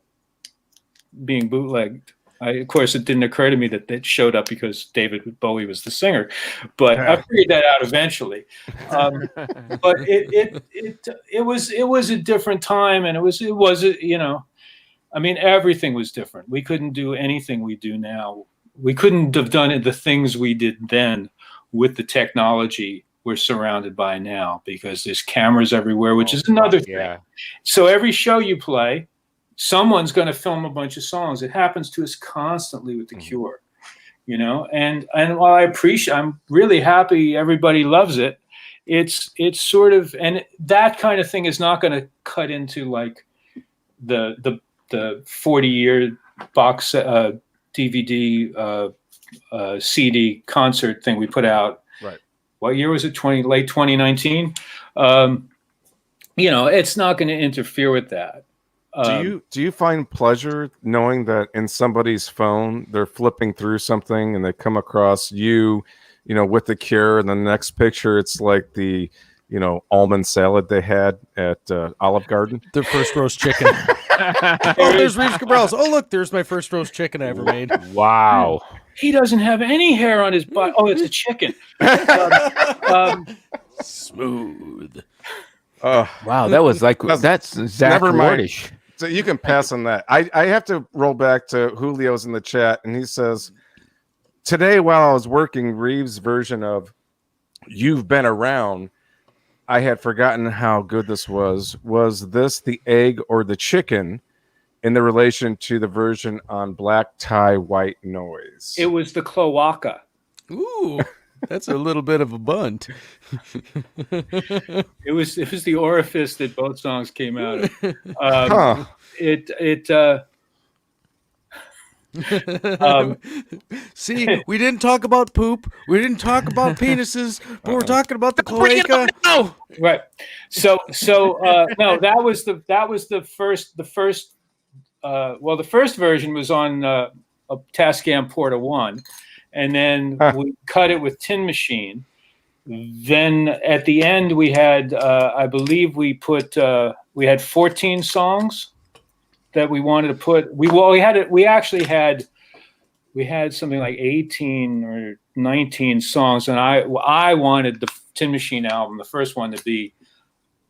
being bootlegged. Of course, it didn't occur to me that it showed up because David Bowie was the singer, but I figured that out eventually. But it was a different time, and it was everything was different. We couldn't do anything we do now. We couldn't have done the things we did then with the technology we're surrounded by now, because there's cameras everywhere, which is another thing. Yeah. So every show you play, someone's going to film a bunch of songs. It happens to us constantly with The Cure, and while I'm really happy everybody loves it, it's sort of, and that kind of thing is not going to cut into like the 40-year box DVD CD concert thing we put out. Right. What year was it? Late 2019. It's not going to interfere with that. Do you find pleasure knowing that in somebody's phone they're flipping through something and they come across you, with The Cure, and the next picture it's like the almond salad they had at Olive Garden, their first roast chicken. Oh, there's Reeves Gabrels. Oh, look, there's my first roast chicken I ever made. Wow. He doesn't have any hair on his butt. Oh, it's a chicken. Smooth. Wow, that was like that's Zack Green. So you can pass on that. I have to roll back to Julio's in the chat, and he says, today while I was working Reeves' version of You've Been Around, I had forgotten how good this was. Was this the egg or the chicken in the relation to the version on Black Tie White Noise? It was the cloaca. Ooh. That's a little bit of a bunt. It was the orifice that both songs came out of. Huh. See, we didn't talk about poop. We didn't talk about penises, but we're talking about the cloaca. Right. So no, that was the first. Well, the first version was on a Tascam Porta 1, and then we cut it with Tin Machine. Then at the end we had, I believe we had 14 songs that we wanted to put. We actually had something like 18 or 19 songs, and I wanted the Tin Machine album, the first one, to be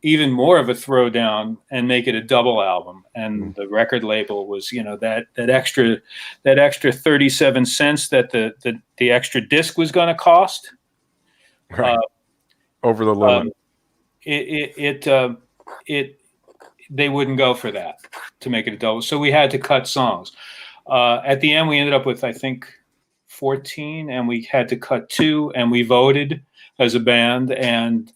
even more of a throwdown and make it a double album. And the record label was, that extra 37 cents that the extra disc was going to cost. Right. Over the limit. They wouldn't go for that to make it a double. So we had to cut songs. At the end, we ended up with, I think, 14, and we had to cut 2, and we voted as a band, and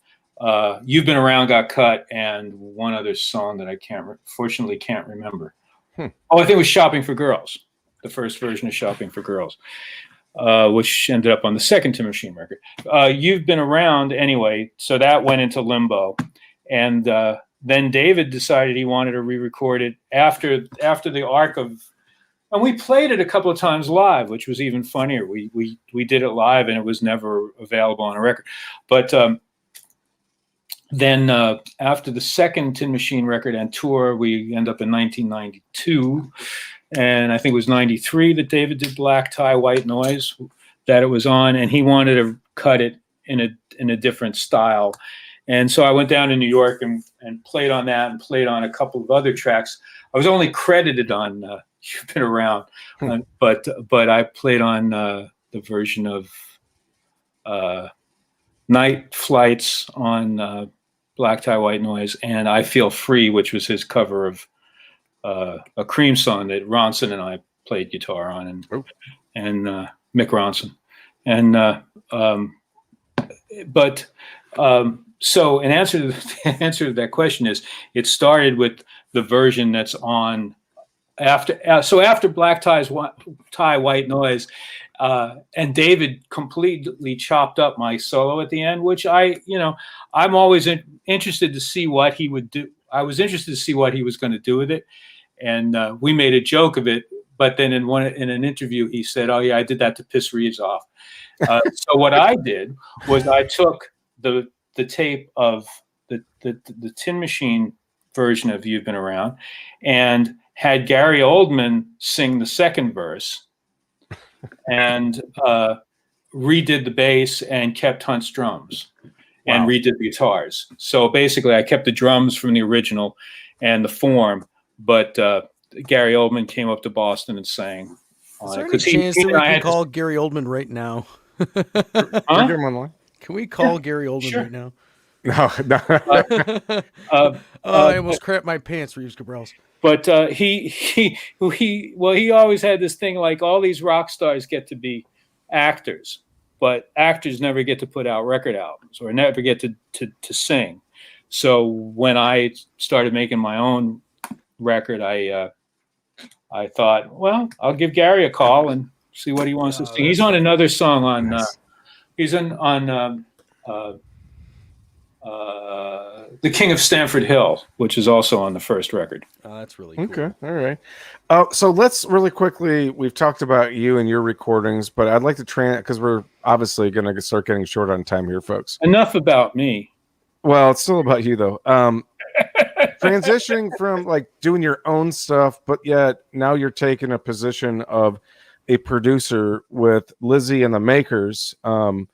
You've Been Around got cut, and one other song that I fortunately can't remember. Oh, I think it was Shopping for Girls, the first version of Shopping for Girls, which ended up on the second Tin Machine record. You've Been Around, anyway, so that went into limbo. And then David decided he wanted to re-record it after the arc of, and we played it a couple of times live, which was even funnier. We did it live, and it was never available on a record. But then after the second Tin Machine record and tour, we end up in 1992, and I think it was 93 that David did Black Tie, White Noise that it was on, and he wanted to cut it in a different style. And so I went down to New York and played on that, and played on a couple of other tracks. I was only credited on You've Been Around, but I played on the version of Night Flights on Black Tie, White Noise, and I Feel Free, which was his cover of a Cream song that Ronson and I played guitar on, and Mick Ronson. And so in answer to that question is, it started with the version that's on after Black Tie, White Noise, and David completely chopped up my solo at the end, which I'm always interested to see what he would do. I was interested to see what he was going to do with it, and we made a joke of it. But then in an interview, he said, "Oh yeah, I did that to piss Reeves off." So what I did was I took the tape of the Tin Machine version of You've Been Around, and had Gary Oldman sing the second verse, and redid the bass and kept Hunt's drums, and redid the guitars. So basically, I kept the drums from the original and the form, but Gary Oldman came up to Boston and sang. Is there any chance that we can call Gary Oldman right now? Can we call Gary Oldman right now? No. I almost crapped my pants, Reeves Gabrels. But he always had this thing, like, all these rock stars get to be actors, but actors never get to put out record albums or never get to sing. So when I started making my own record, I thought, well, I'll give Gary a call and see what he wants to sing. He's on another song on. He's on The King of Stamford Hill, which is also on the first record. That's really cool. Okay. All right. So let's really quickly, we've talked about you and your recordings, but I'd like to because we're obviously going to start getting short on time here, folks. Enough about me. Well, it's still about you, though. Transitioning from like doing your own stuff, but yet now you're taking a position of a producer with Lizzie and the Makers on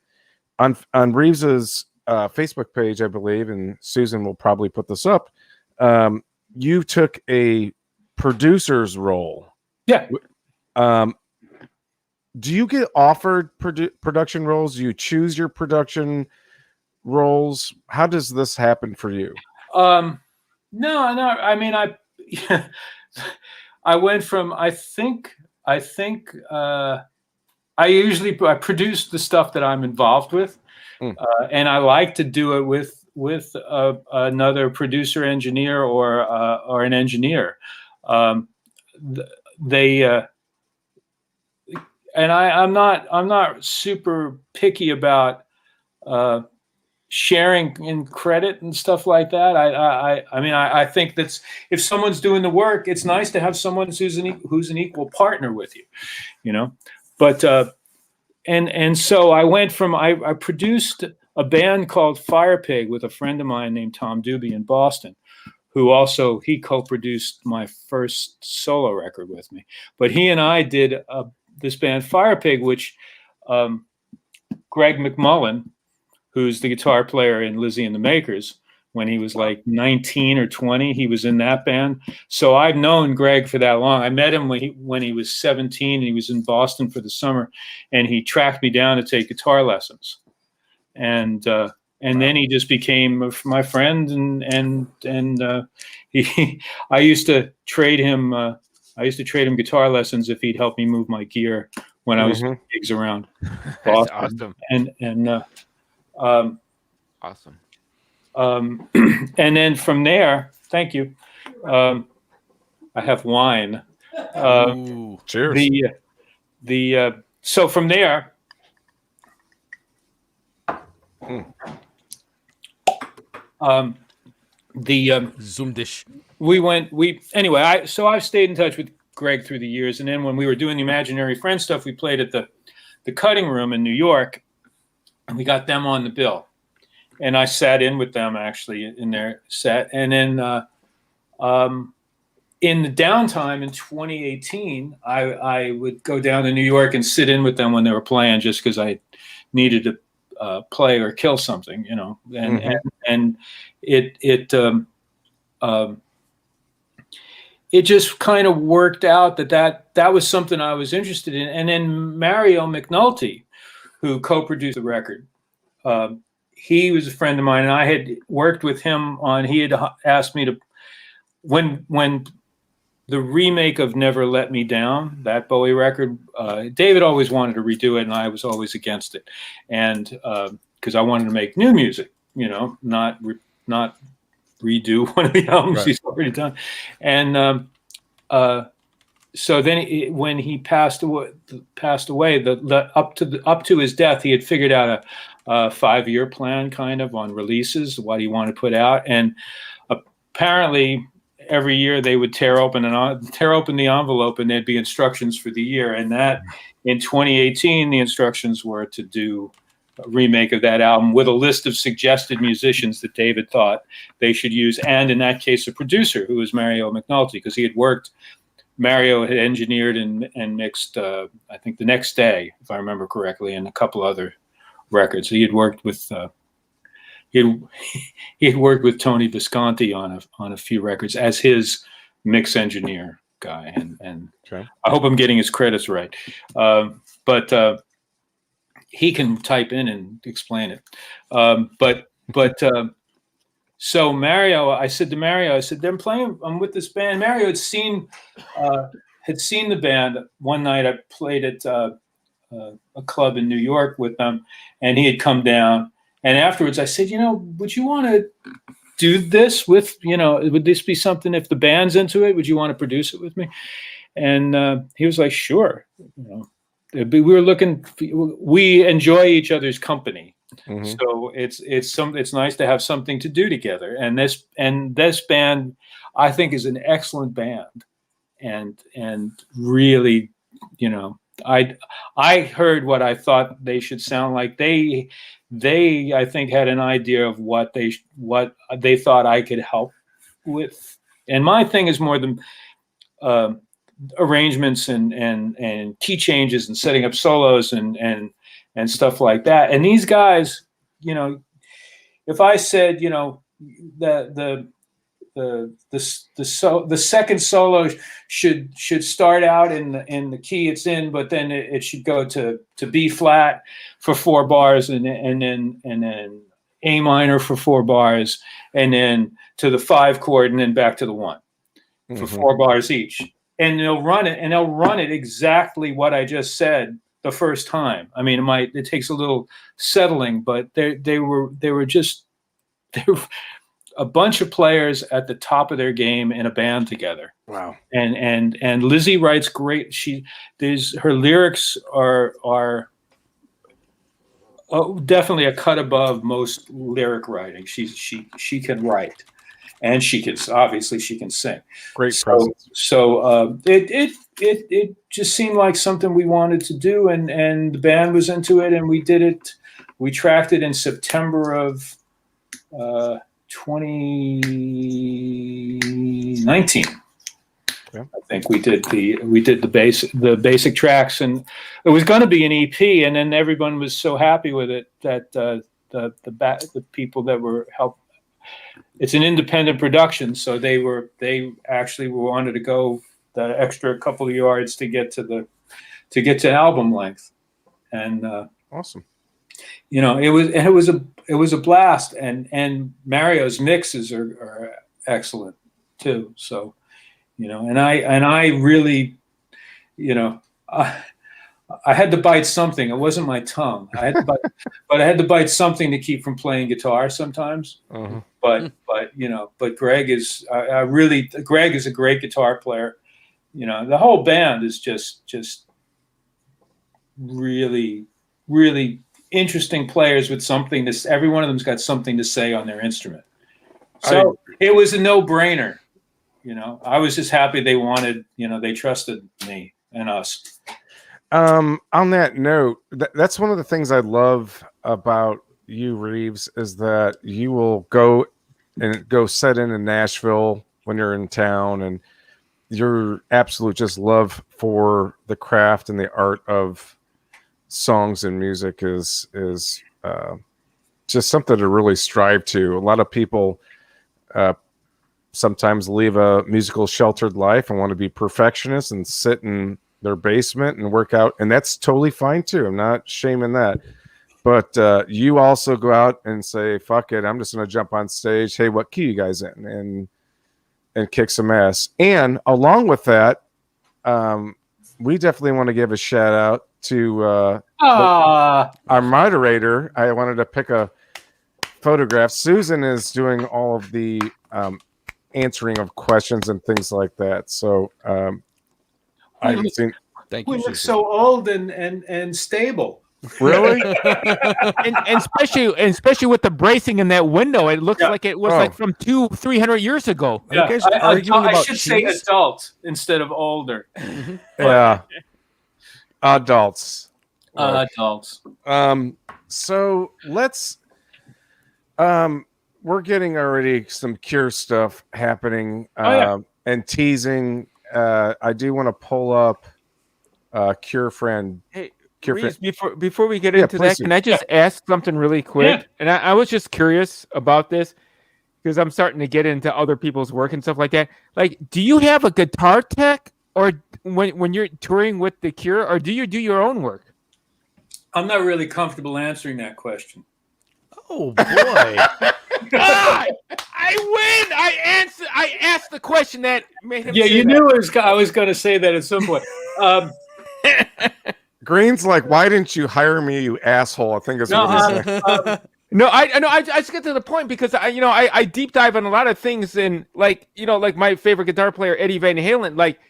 Reeves's Facebook page, I believe, and Susan will probably put this up. You took a producer's role. Yeah. Do you get offered production roles? Do you choose your production roles? How does this happen for you? No. I mean, I went from, I think I produce the stuff that I'm involved with, and I like to do it with another producer, engineer, or an engineer. And I'm not super picky about sharing in credit and stuff like that. I mean, I think that's, if someone's doing the work, it's nice to have someone who's an equal partner with you, you know. But and so I went from I produced a band called Fire Pig with a friend of mine named Tom Doobie in Boston, who also he co-produced my first solo record with me. But he and I did this band Fire Pig, which Greg McMullen, who's the guitar player in Lizzie and the Makers, when he was like 19 or 20, he was in that band. So I've known Greg for that long. I met him when he was 17, and he was in Boston for the summer, and he tracked me down to take guitar lessons. And then he just became my friend, and I used to trade him guitar lessons if he'd help me move my gear when I was doing gigs around Boston. Awesome. Awesome. And then from there, thank you. I have wine. Cheers. So from there, Zoomdish. I've stayed in touch with Greg through the years, and then when we were doing the Imaginary Friend stuff, we played at the Cutting Room in New York, and we got them on the bill, and I sat in with them actually in their set, and then in the downtime in 2018, I would go down to New York and sit in with them when they were playing, just because I needed to play or kill something, you know, and it just kind of worked out that was something I was interested in. And then Mario McNulty, who co-produced the record, he was a friend of mine, and I had worked with him on. He had asked me to, when the remake of Never Let Me Down, that Bowie record, David always wanted to redo it, and I was always against it, and because I wanted to make new music, you know, not redo one of the albums he's already done. And so then when he passed away, up to his death, he had figured out a 5-year plan kind of on releases, what he wanted to put out, and apparently every year they would tear open the envelope, and there'd be instructions for the year. And that in 2018, the instructions were to do a remake of that album with a list of suggested musicians that David thought they should use, and in that case, a producer, who was Mario McNulty, because he had worked. Mario had engineered and mixed, I think, The Next Day, if I remember correctly, and a couple other records. He had worked with he had worked with Tony Visconti on a few records as his mix engineer guy, and okay. I hope I'm getting his credits right. But he can type in and explain it. So Mario, I said to Mario, I'm with this band. Mario had seen the band one night. I played at a club in New York with them, and he had come down. And afterwards, I said, would you want to do this with, would this be something, if the band's into it, would you want to produce it with me? And he was like, sure. We enjoy each other's company. Mm-hmm. So it's nice to have something to do together. And this band, I think, is an excellent band. And really, I heard what I thought they should sound like. They I think had an idea of what they thought I could help with. And my thing is more than arrangements and key changes and setting up solos and stuff like that. And these guys, if I said, the second solo should start out in the key it's in, but then it should go to B flat for 4 bars, and then A minor for 4 bars, and then to the 5 chord, and then back to the 1 for 4 bars each. And they'll run it exactly what I just said the first time. I mean, it takes a little settling, but they were just they were a bunch of players at the top of their game in a band together. Wow. And Lizzie writes great. Her lyrics are definitely a cut above most lyric writing. She can write, and she can sing. Great presence. So it just seemed like something we wanted to do, and the band was into it, and we did it. We tracked it in September of 2019. Yeah. I think we did the basic tracks, and it was going to be an EP, and then everyone was so happy with it that the people that were help. It's an independent production, so they actually wanted to go the extra couple of yards to get to album length, and awesome. You know, it was a blast, and Mario's mixes are excellent too. So, you know, and I really, you know, I had to bite something. It wasn't my tongue. I had to bite, but I had to bite something to keep from playing guitar sometimes. Uh-huh. But you know, Greg is Greg is a great guitar player. You know, the whole band is just really, really interesting players with something to. Every one of them's got something to say on their instrument. So it was a no-brainer. You know, I was just happy they wanted. You know, they trusted me and us. On that note, that's one of the things I love about you, Reeves, is that you will go set in Nashville when you're in town, and your absolute just love for the craft and the art of songs and music is just something to really strive to. A lot of people sometimes leave a musical sheltered life and want to be perfectionists and sit in their basement and work out, and that's totally fine too. I'm not shaming that, but you also go out and say, fuck it, I'm just going to jump on stage. Hey, what key you guys in? And kick some ass. And along with that, we definitely want to give a shout out to our moderator. I wanted to pick a photograph. Susan is doing all of the answering of questions and things like that. So I haven't seen. Thank you. We look so old and stable. Really? and especially with the bracing in that window, it looks like it was like from 200-300 years ago. Yeah, You guys arguing about I should say cheese? adult instead of older. Yeah. Adults. Adults. So let's we're getting already some Cure stuff happening and teasing. I do want to pull up Cure friend. Hey, Cure Reeves, friend. before we get into that, please can I just ask something really quick? Yeah. And I was just curious about this because I'm starting to get into other people's work and stuff like that. Like, do you have a guitar tech, or when you're touring with the Cure, or do you do your own work? I'm not really comfortable answering that question. Oh boy. I win. I asked the question that made him. Yeah, say you that. knew I was going to say that at some point. Green's like, why didn't you hire me, you asshole? I think is what he's saying. No, I just get to the point because I deep dive on a lot of things, and like my favorite guitar player Eddie Van Halen, like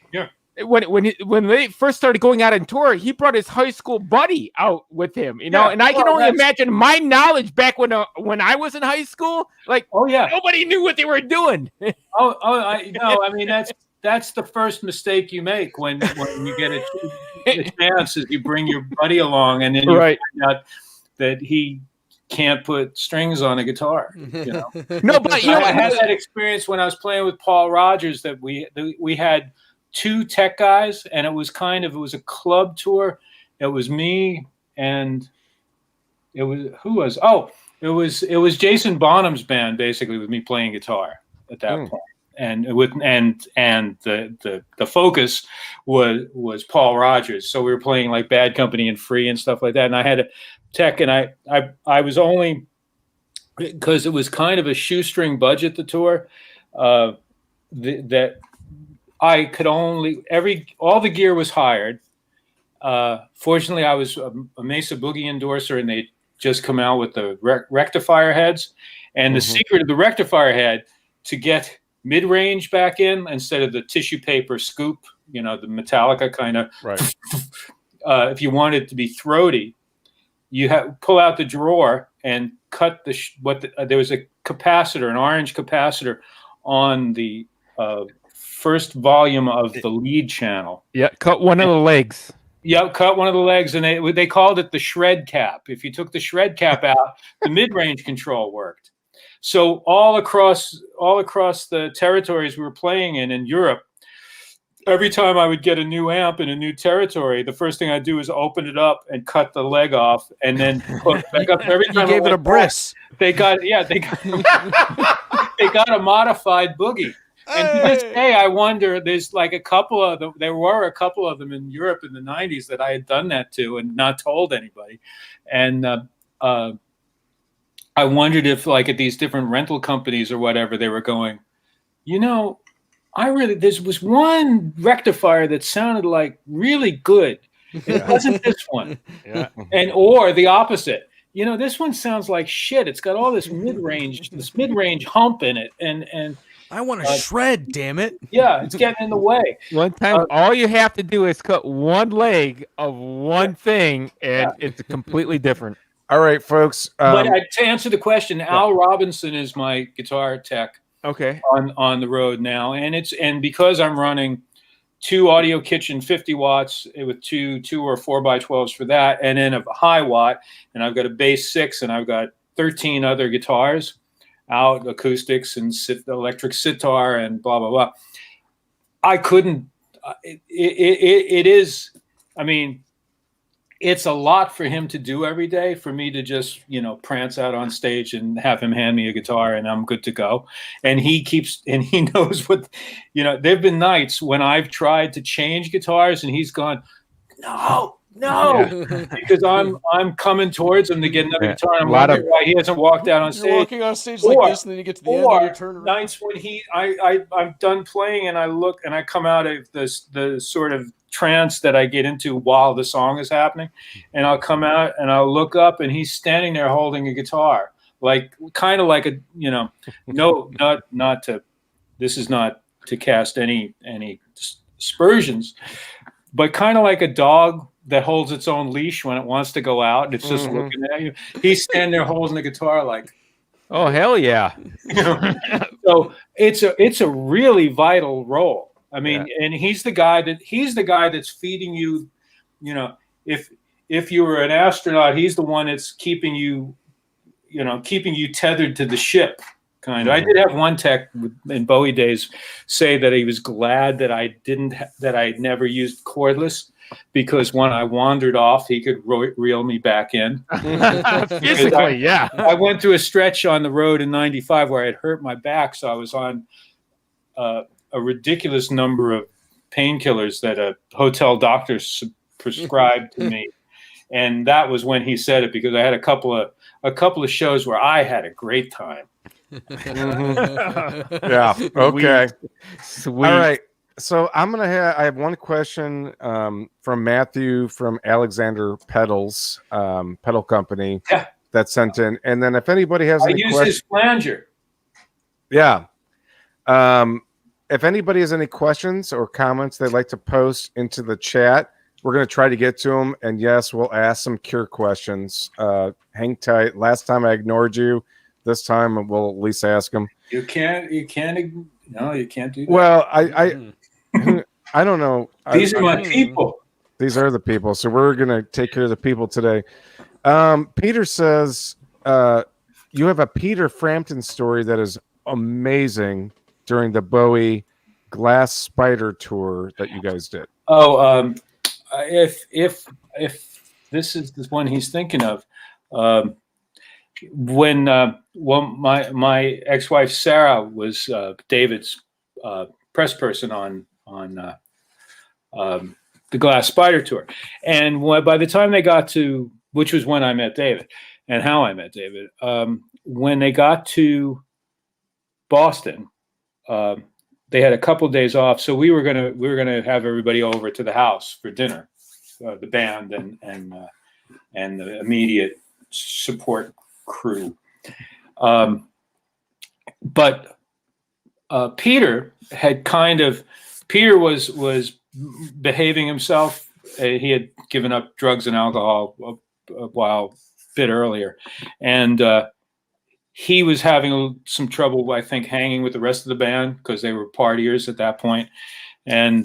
when they first started going out on tour, he brought his high school buddy out with him, and I can only imagine my knowledge back when I was in high school, like nobody knew what they were doing. I mean that's the first mistake you make when you get a chance is you bring your buddy along and then you find out that he can't put strings on a guitar. You know? No, but I had that experience when I was playing with Paul Rogers that we had two tech guys, and it was a club tour. It was me and it was Jason Bonham's band basically with me playing guitar at that point. And the focus was Paul Rogers. So we were playing like Bad Company and Free and stuff like that. And I had a tech, and I was only because it was kind of a shoestring budget, the tour, that I could only all the gear was hired. fortunately, I was a Mesa Boogie endorser, and they just come out with the rectifier heads. And the secret of the rectifier head to get mid-range back in instead of the tissue paper scoop, the Metallica kind of. Right. If you want it to be throaty, you pull out the drawer and cut there was a capacitor, an orange capacitor, on the first volume of the lead channel. Yeah, cut one of the legs. Yeah, cut one of the legs, and they called it the shred cap. If you took the shred cap out, the mid-range control worked. So all across the territories we were playing in Europe, every time I would get a new amp in a new territory, the first thing I'd do is open it up and cut the leg off, and then put it back up. Every time You gave it a bris. they got they got a modified boogie. And to this day, I wonder. There's like there were a couple of them in Europe in the '90s that I had done that to and not told anybody. And I wondered if, like, at these different rental companies or whatever, they were going, there was one rectifier that sounded like really good. It wasn't this one. Yeah. Or the opposite. This one sounds like shit. It's got all this mid-range hump in it. And I want to shred, damn it. yeah, it's getting in the way. One time, all you have to do is cut one leg of one thing, and it's completely different. All right, folks. But to answer the question, Al Robinson is my guitar tech. Okay. On the road now, and because I'm running 2 Audio Kitchen 50 watts with two or 4x12s for that, and then a high watt, and I've got a bass 6, and I've got 13 other guitars out, acoustics and electric sitar and blah blah blah. I couldn't. It is. I mean, it's a lot for him to do every day for me to just, prance out on stage and have him hand me a guitar and I'm good to go. And he knows what, there've been nights when I've tried to change guitars and he's gone, no, because I'm coming towards him to get another guitar. And I'm wondering why he hasn't walked out on stage. You're walking on stage like this, and then you get to the end and you turn around. Nights when I'm done playing and I look and I come out of the sort of trance that I get into while the song is happening, and I'll come out and I'll look up and he's standing there holding a guitar, kind of like this is not to cast any aspersions, but kind of like a dog that holds its own leash when it wants to go out and it's just looking at you. He's standing there holding the guitar like, oh hell yeah. So it's a really vital role. I mean, and he's the guy that's feeding you, if you were an astronaut, he's the one that's keeping you tethered to the ship. Kind of. I did have one tech in Bowie days say that he was glad that I never used cordless, because when I wandered off, he could reel me back in. Physically, yeah. I went through a stretch on the road in '95 where I had hurt my back, so I was on a ridiculous number of painkillers that a hotel doctor prescribed to me, and that was when he said it, because I had a couple of shows where I had a great time. Yeah. Okay. Sweet. All right. So I have one question from Matthew from Alexander Pedals Pedal Company that sent in, and then if anybody has any questions, his flanger. Yeah. If anybody has any questions or comments they'd like to post into the chat, we're going to try to get to them. And yes, we'll ask some cure questions. Hang tight. Last time I ignored you. This time we'll at least ask them. You can't do that. Well, I don't know. These are my people. These are the people. So we're going to take care of the people today. Peter says, you have a Peter Frampton story that is amazing during the Bowie Glass Spider tour that you guys did. Oh, if this is the one he's thinking of, when my ex-wife Sarah was David's press person on the Glass Spider tour, and by the time they got to, which was when I met David and how I met David, when they got to Boston, they had a couple of days off, so we were gonna have everybody over to the house for dinner, the band and the immediate support crew. But Peter was behaving himself. He had given up drugs and alcohol a bit earlier, and he was having some trouble, I think, hanging with the rest of the band because they were partiers at that point. And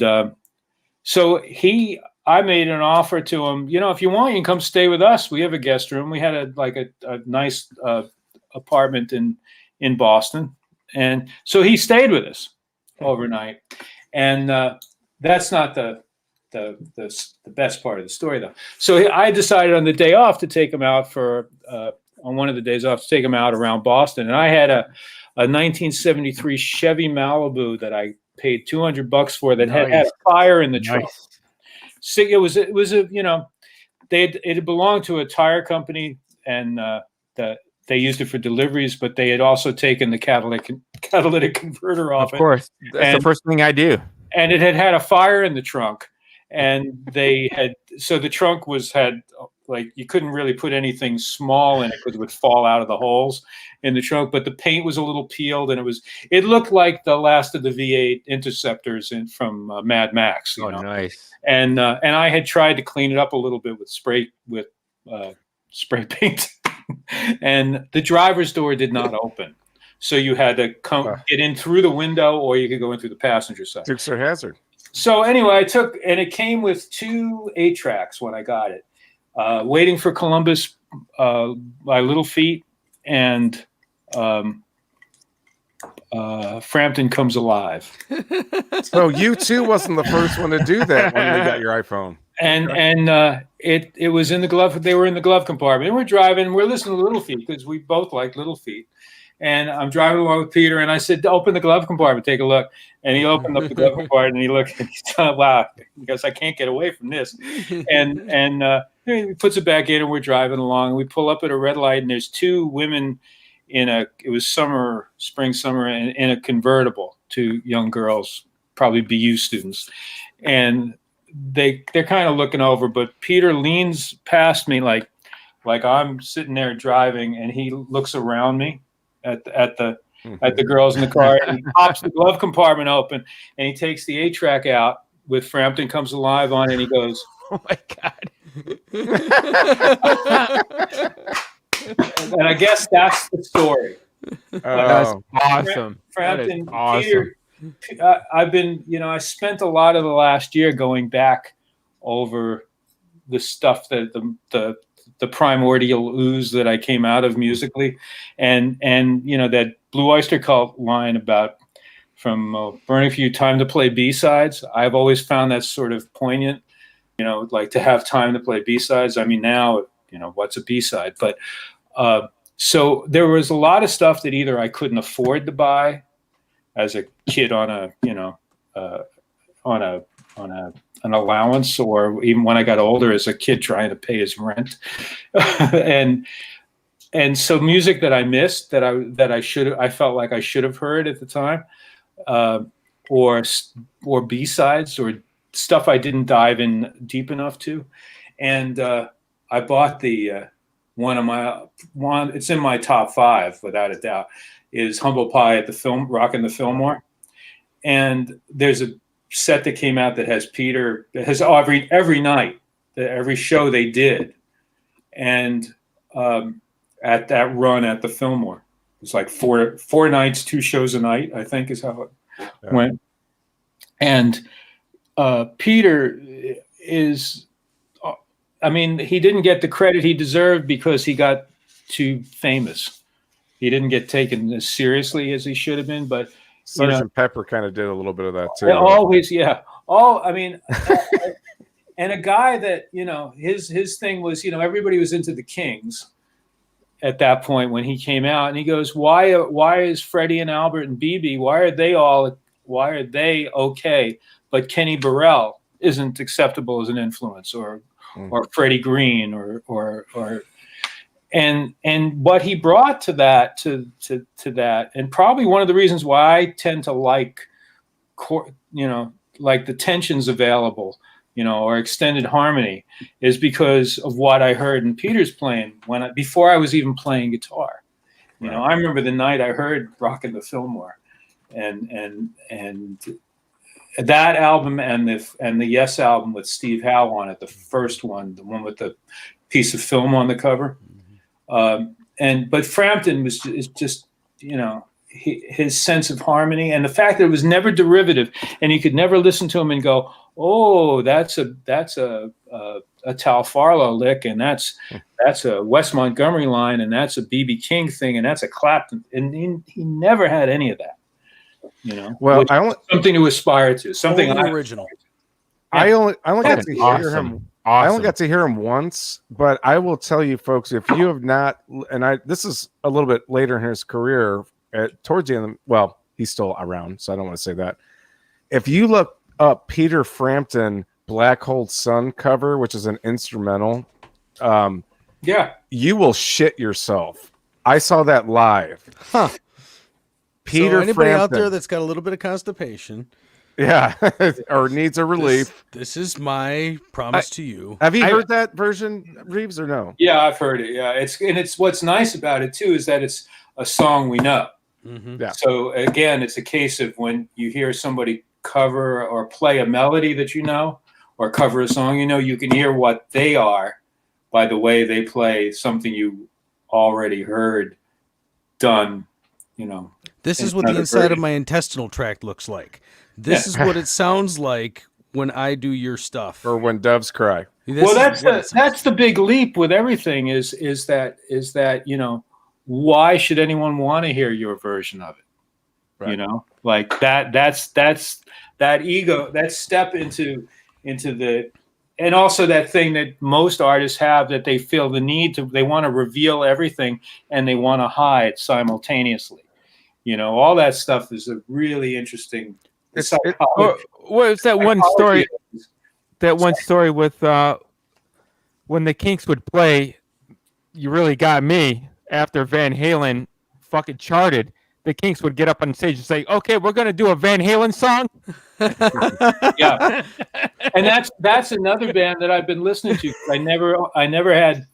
so I made an offer to him, if you want, you can come stay with us. We have a guest room. We had a nice apartment in Boston. And so he stayed with us overnight. And that's not the best part of the story, though. So I decided on the day off to take him out on one of the days off, to take him out around Boston. And I had a 1973 Chevy Malibu that I paid $200 for that had a fire in the trunk. So it was it had belonged to a tire company, and they used it for deliveries, but they had also taken the catalytic converter off. Of course, that's the first thing I do. And it had a fire in the trunk, and the trunk had you couldn't really put anything small in it because it would fall out of the holes in the trunk. But the paint was a little peeled, and it looked like the last of the V8 Interceptors from Mad Max. Nice. And I had tried to clean it up a little bit with spray paint, and the driver's door did not open. So you had to get in through the window, or you could go in through the passenger side. Dukes of Hazzard. So anyway, and it came with 2 8-tracks when I got it. Waiting for Columbus by Little Feat, and Frampton Comes Alive. So you too wasn't the first one to do that when you got your iPhone. And it was in the glove. They were in the glove compartment. And we're driving. We're listening to Little Feat because we both like Little Feat. And I'm driving along with Peter, and I said, "Open the glove compartment, take a look." And he opened up the glove compartment, and he looked, and he's wow, he goes, "I can't get away from this." And he puts it back in, and we're driving along. And we pull up at a red light, and there's 2 women it was spring, summer, in a convertible, 2 young girls, probably BU students. And they're kind of looking over, but Peter leans past me like I'm sitting there driving, and he looks around me at the girls in the car, and he pops the glove compartment open, and he takes the 8-track out with Frampton Comes Alive on, and he goes, "Oh my God." And I guess that's the story. That's awesome. Frampton, that is awesome. Peter, I've been, I spent a lot of the last year going back over the stuff that the primordial ooze that I came out of musically, and that Blue Oyster Cult line about from Burning for You, Time to Play B-sides. I've always found that sort of poignant, like to have time to play B-sides. I mean, now, what's a B-side? But so there was a lot of stuff that either I couldn't afford to buy as a kid on an allowance, or even when I got older as a kid trying to pay his rent. and so music that I missed that I felt like I should have heard at the time, or B-sides or stuff I didn't dive in deep enough to. And I bought it's in my top 5 without a doubt, is Humble Pie at the Rockin' the Fillmore. And there's a set that came out that has Peter, that has every night, every show they did. And at that run at the Fillmore, it's like 4 nights, 2 shows a night, I think is how it went. And Peter is, he didn't get the credit he deserved because he got too famous. He didn't get taken as seriously as he should have been, but Sgt. Pepper kind of did a little bit of that too. Always, yeah. And a guy that, his thing was, everybody was into the Kings at that point when he came out, and he goes, why is Freddie and Albert and BB, why are they okay, but Kenny Burrell isn't acceptable as an influence, or Freddie Green, or and what he brought to that, and probably one of the reasons why I tend to like the tensions available, or extended harmony, is because of what I heard in Peter's playing before I was even playing guitar. I remember the night I heard Rockin' the Fillmore, and that album and the Yes album with Steve Howe on it, the first one, the one with the piece of film on the cover. But Frampton is just, his sense of harmony and the fact that it was never derivative, and you could never listen to him and go, oh, that's a Tal Farlow lick, and that's a Wes Montgomery line, and that's a B.B. King thing, and that's a Clapton, and he never had any of that. Well, something to aspire to, something original. I only got to hear him. Awesome. I only got to hear him once, but I will tell you, folks, if you have not, this is a little bit later in his career, towards the end. Well, he's still around, so I don't want to say that. If you look up Peter Frampton Black Hole Sun cover, which is an instrumental, you will shit yourself. I saw that live. Huh. Peter so anybody Frampton out there that's got a little bit of constipation, or needs a relief, this is my promise to you. Have you heard that version, Reeves, or no? Yeah, I've heard it. Yeah, it's what's nice about it too is that it's a song we know. Mm-hmm. Yeah. So again, it's a case of when you hear somebody cover or play a melody that or cover a song, you can hear what they are by the way they play something you already heard done. This is what the inside of my intestinal tract looks like. This is what it sounds like when I do your stuff, or when doves cry. That's the big leap with everything is that why should anyone want to hear your version of it? Right. Like that's that ego, that step into the, and also that thing that most artists have, that they feel the need to, they want to reveal everything and they want to hide simultaneously. All that stuff is a really interesting. It's that one story? That one story with when the Kinks would play "You Really Got Me" after Van Halen fucking charted. The Kinks would get up on stage and say, "Okay, we're going to do a Van Halen song." Yeah, and that's another band that I've been listening to. I never had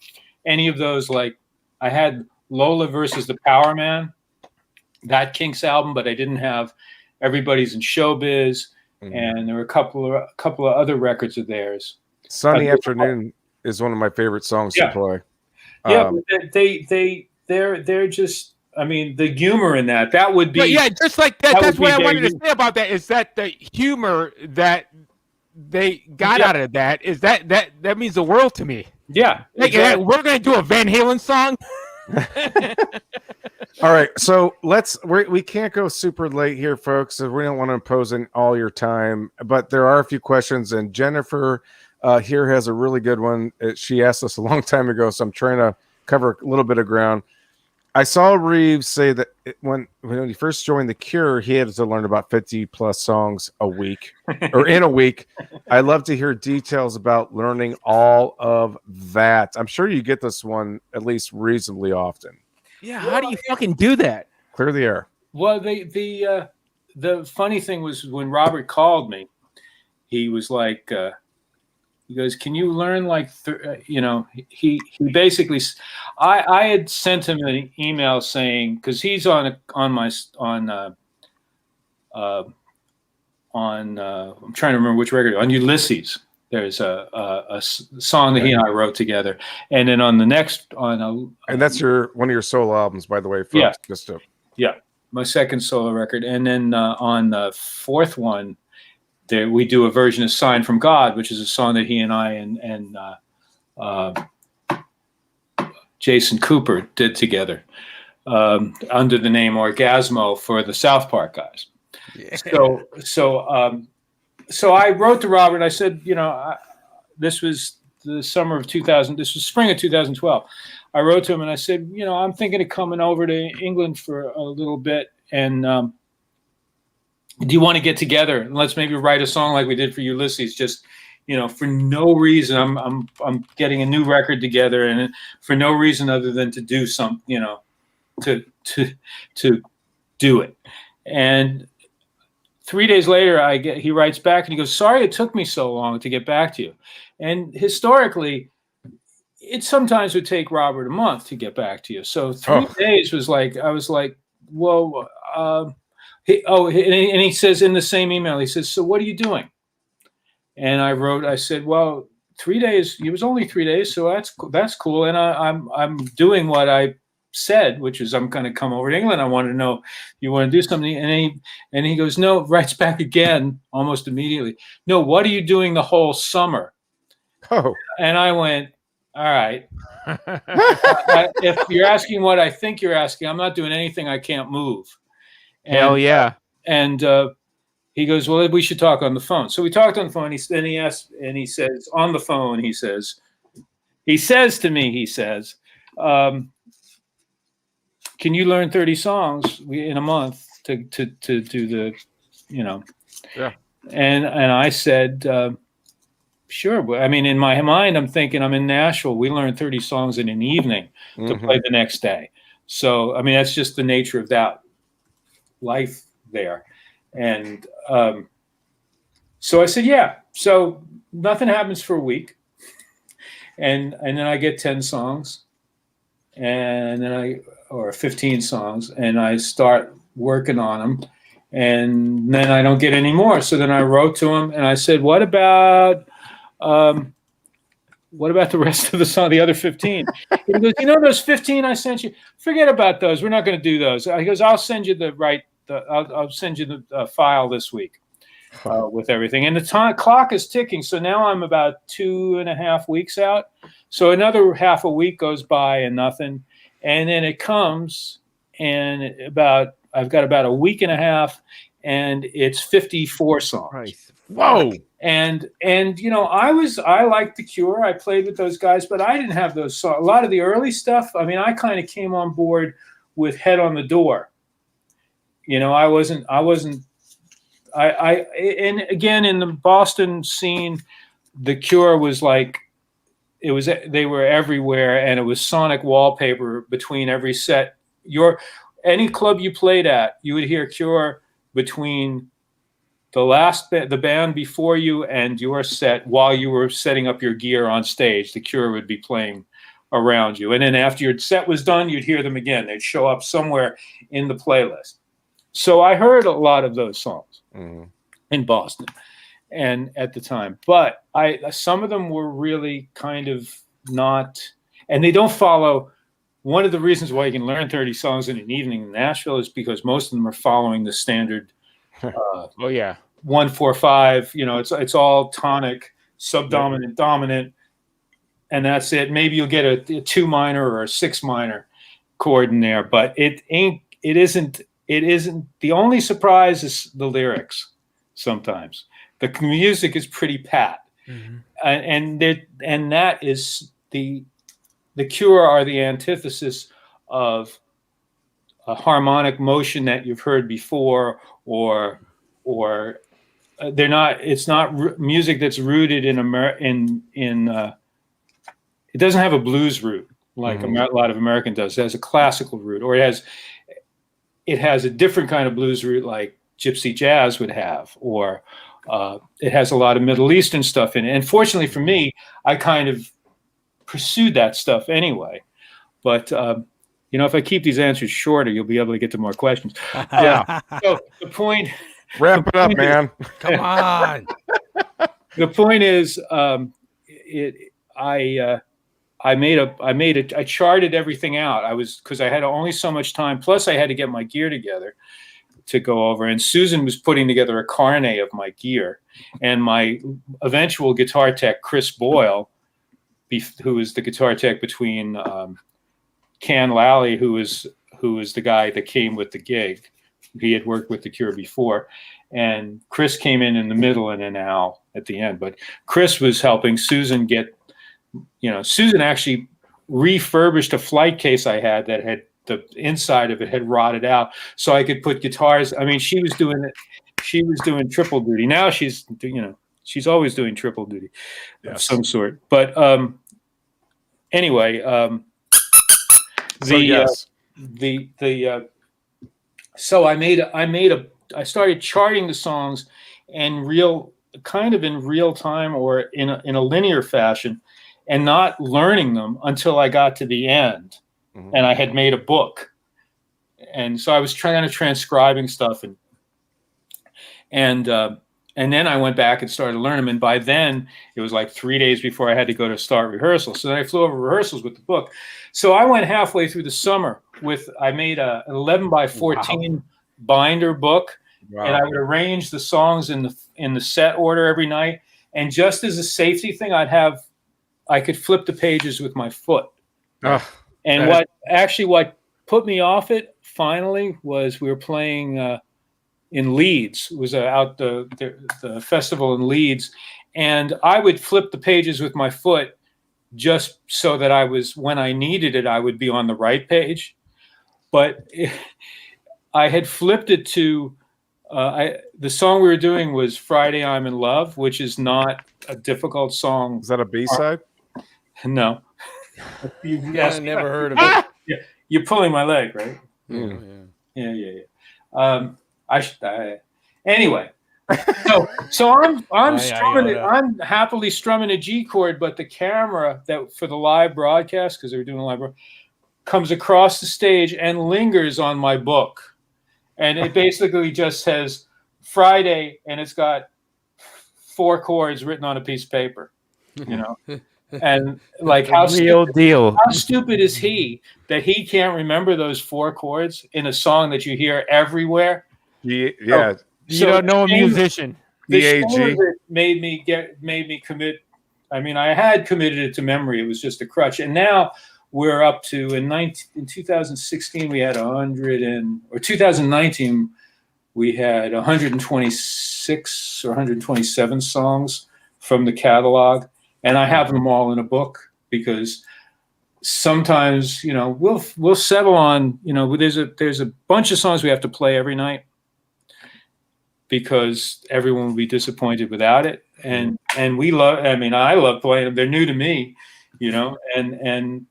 any of those. Like I had Lola versus the Power Man, that Kinks album, but I didn't have Everybody's in Showbiz, and there were a couple of other records of theirs. Sunny Afternoon is one of my favorite songs to play. Yeah, but they're just. I mean, the humor in that would be. Yeah, just like that. That's what I wanted to say about that. Is that the humor that they got out of that? Is that means the world to me? Yeah, exactly. We're going to do a Van Halen song. All right, so we can't go super late here, folks, so we don't want to impose on all your time, but there are a few questions, and Jennifer here has a really good one. She asked us a long time ago, so I'm trying to cover a little bit of ground. I saw Reeves say that when he first joined The Cure, he had to learn about 50 plus songs a week or in a week. I'd love to hear details about learning all of that. I'm sure you get this one at least reasonably often. Yeah, how do you fucking do that? Clear the air. Well, the funny thing was when Robert called me, he was like, he goes, "Can you learn like, he basically, I had sent him an email saying, because he's I'm trying to remember which record, on Ulysses. There's a song that he and I wrote together, and then on the next and that's one of your solo albums, by the way. Folks, my second solo record, and then on the fourth one, we do a version of "Sign from God," which is a song that he and I and Jason Cooper did together under the name Orgasmo for the South Park guys. Yeah. So I wrote to Robert. I said, this was the summer of 2000. This was spring of 2012. I wrote to him and I said, I'm thinking of coming over to England for a little bit, and do you want to get together and let's maybe write a song like we did for Ulysses? Just, for no reason. I'm getting a new record together, and for no reason other than to do some, to do it. And 3 days later, he writes back and he goes, "Sorry it took me so long to get back to you." And historically, it sometimes would take Robert a month to get back to you. So 3 days was like, I was like, well, and he says in the same email, he says, "So what are you doing?" And I said, "Well, 3 days, it was only 3 days. So that's cool. And I'm doing what I said, which is I'm going to come over to England. I want to know, you want to do something?" And he goes, no, writes back again almost immediately. "No, what are you doing the whole summer?" Oh. And I went, all right. If you're asking what I think you're asking, I'm not doing anything I can't move. Hell yeah. He goes, "Well, we should talk on the phone." So we talked on the phone. He says on the phone, he says to me, "Can you learn 30 songs in a month to do the, Yeah." And I said, sure. I mean, in my mind, I'm thinking I'm in Nashville. We learn 30 songs in an evening to play the next day. So, I mean, that's just the nature of that life there. And so I said, yeah. So nothing happens for a week. And then I get 10 songs and then or 15 songs, and I start working on them. And then I don't get any more. So then I wrote to him and I said, what about the rest of the song, the other 15? He goes, those 15 I sent you, forget about those. We're not going to do those. He goes, I'll send you I'll send you the file this week with everything. And the clock is ticking. So now I'm about 2.5 weeks out. So another half a week goes by and nothing. And then it comes, and I've got about a week and a half, and it's 54 songs. Nice. Whoa. And I liked The Cure. I played with those guys, but I didn't have those songs. A lot of the early stuff, I mean, I kind of came on board with Head on the Door. And again, in the Boston scene, The Cure was like, they were everywhere, and it was sonic wallpaper between every set. Any club you played at, you would hear Cure between the band before you and your set. While you were setting up your gear on stage, The Cure would be playing around you. And then after your set was done, you'd hear them again. They'd show up somewhere in the playlist. So I heard a lot of those songs in Boston and at the time. But some of them were really kind of not, and they don't follow. One of the reasons why you can learn 30 songs in an evening in Nashville is because most of them are following the standard 1-4-5. It's all tonic, subdominant, dominant, and that's it. Maybe you'll get a 2 minor or a 6 minor chord in there, but it isn't. The only surprise is the lyrics. Sometimes the music is pretty pat, and that is the Cure are the antithesis of a harmonic motion that you've heard before, or they're not. It's not music that's rooted in it doesn't have a blues root like a lot of American does. It has a classical root, or it has a different kind of blues root like gypsy jazz would have, or it has a lot of Middle Eastern stuff in it. And fortunately for me, I kind of pursued that stuff anyway. But if I keep these answers shorter, you'll be able to get to more questions. Yeah. So the point. Wrap it up, man. Come on. The point is, I charted everything out. Because I had only so much time. Plus, I had to get my gear together to go over. And Susan was putting together a carnet of my gear. And my eventual guitar tech, Chris Boyle, who was the guitar tech between Can Lally, who was the guy that came with the gig. He had worked with The Cure before. And Chris came in the middle and then Al at the end. But Chris was helping Susan get, Susan actually refurbished a flight case I had that had the inside of it had rotted out, so I could put guitars. I mean, she was doing triple duty. Now she's always doing triple duty of some sort. But anyway, so I made started charting the songs and kind of in real time or in a linear fashion, and not learning them until I got to the end, and I had made a book, and so I was trying to transcribing stuff, and then I went back and started learning them, and by then it was like 3 days before I had to go to start rehearsal. So then I flew over rehearsals with the book. So I went halfway through the summer I made an 11 by 14 binder book, and I would arrange the songs in the set order every night. And just as a safety thing, I could flip the pages with my foot. And what put me off it finally was we were playing in Leeds. It was out the festival in Leeds, and I would flip the pages with my foot just so that when I needed it, I would be on the right page. But I had flipped it to the song we were doing was Friday I'm in Love, which is not a difficult song. Is that a B-side? No. Yes, I never heard of it. Yeah, you're pulling my leg, right? Yeah. Anyway, so I'm strumming it. I'm happily strumming a G chord, but the camera that for the live broadcast, because they were doing a live broadcast, comes across the stage and lingers on my book, and it basically just says Friday, and it's got 4 chords written on a piece of paper, and like how stupid is he that he can't remember those 4 chords in a song that you hear everywhere? Yeah. You don't know a musician. The shame of it made me commit. I mean, I had committed it to memory. It was just a crutch. And now we're up to in 2016 we had 2019 we had 126 or 127 songs from the catalog, and I have them all in a book because sometimes we'll settle on there's a bunch of songs we have to play every night because everyone will be disappointed without it, and I love playing them. They're new to me, and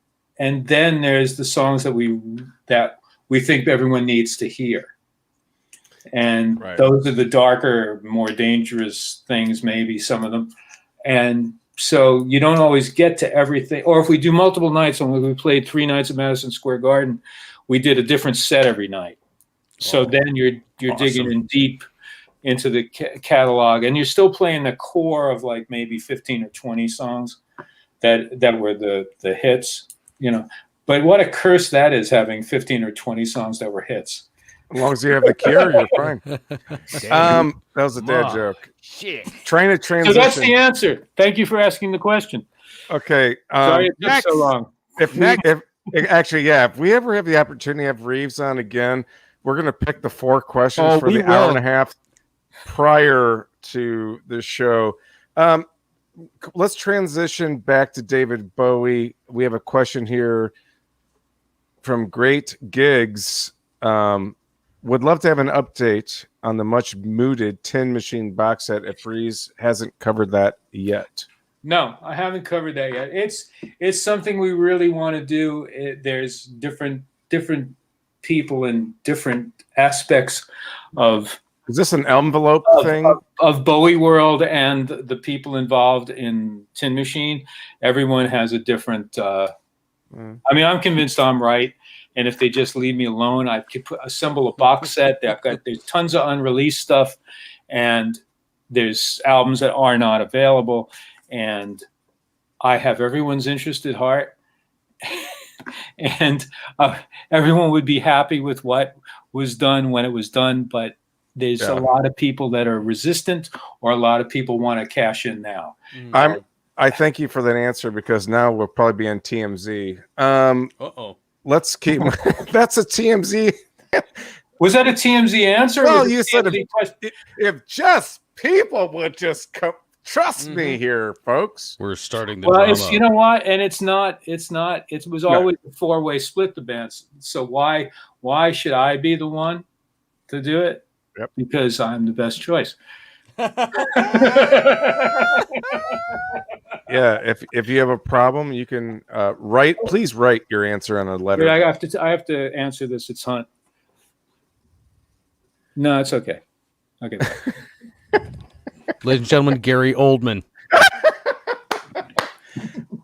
then there's the songs that we think everyone needs to hear, and those are the darker, more dangerous things, maybe some of them, and so you don't always get to everything. Or if we do multiple nights, when we played 3 nights at Madison Square Garden, we did a different set every night. So then you're awesome. Digging in deep into the catalog, and you're still playing the core of like maybe 15 or 20 songs that were the hits, But what a curse that is, having 15 or 20 songs that were hits. As long as you have the cure, you're fine. That was a dad joke. Shit. Trying to transition. So that's the answer. Thank you for asking the question. Okay. Sorry it took so long. If we ever have the opportunity to have Reeves on again, we're going to pick the 4 questions for the hour and a half prior to the show. Let's transition back to David Bowie. We have a question here from Great Gigs. Would love to have an update on the much mooted Tin Machine box set if Reeves hasn't covered that yet. No, I haven't covered that yet. It's something we really want to do. There's different people in different aspects of. Is this an envelope thing? Of Bowie world and the people involved in Tin Machine. Everyone has a different. I mean, I'm convinced I'm right. And if they just leave me alone, I could assemble a box set. There's tons of unreleased stuff, and there's albums that are not available. And I have everyone's interest at heart, and everyone would be happy with what was done when it was done. But there's a lot of people that are resistant, or a lot of people want to cash in now. I thank you for that answer, because now we'll probably be on TMZ. Let's keep. That's a TMZ. Was that a TMZ answer? Well, you said if just people would just come. Trust me here, folks. We're starting the drama. You know what? And it's not. It was always a 4-way split, the bands. So why should I be the one to do it? Yep. Because I'm the best choice. Yeah, if you have a problem, you can please write your answer on a letter. I have to answer this. It's Hunt. No, it's okay. Okay. Ladies and gentlemen, Gary Oldman.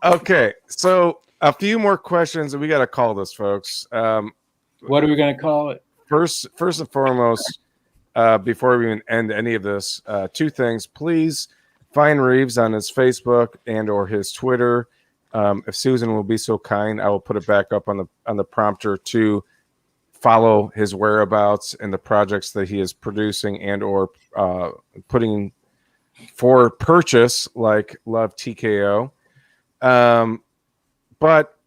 Okay, so a few more questions, and we got to call this, folks. What are we going to call it? First and foremost, before we even end any of this, two things. Please find Reeves on his Facebook and or his Twitter. If Susan will be so kind, I will put it back up on the prompter to follow his whereabouts and the projects that he is producing and or putting for purchase, like Love TKO. But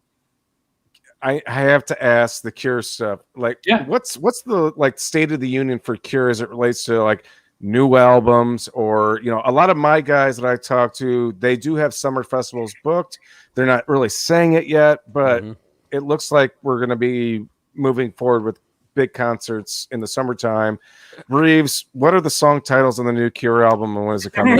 I have to ask the Cure stuff. Like, what's the like state of the union for Cure as it relates to like new albums, or a lot of my guys that I talk to, they do have summer festivals booked. They're not really saying it yet, but it looks like we're going to be moving forward with big concerts in the summertime. Reeves, what are the song titles on the new Cure album, and when is it coming?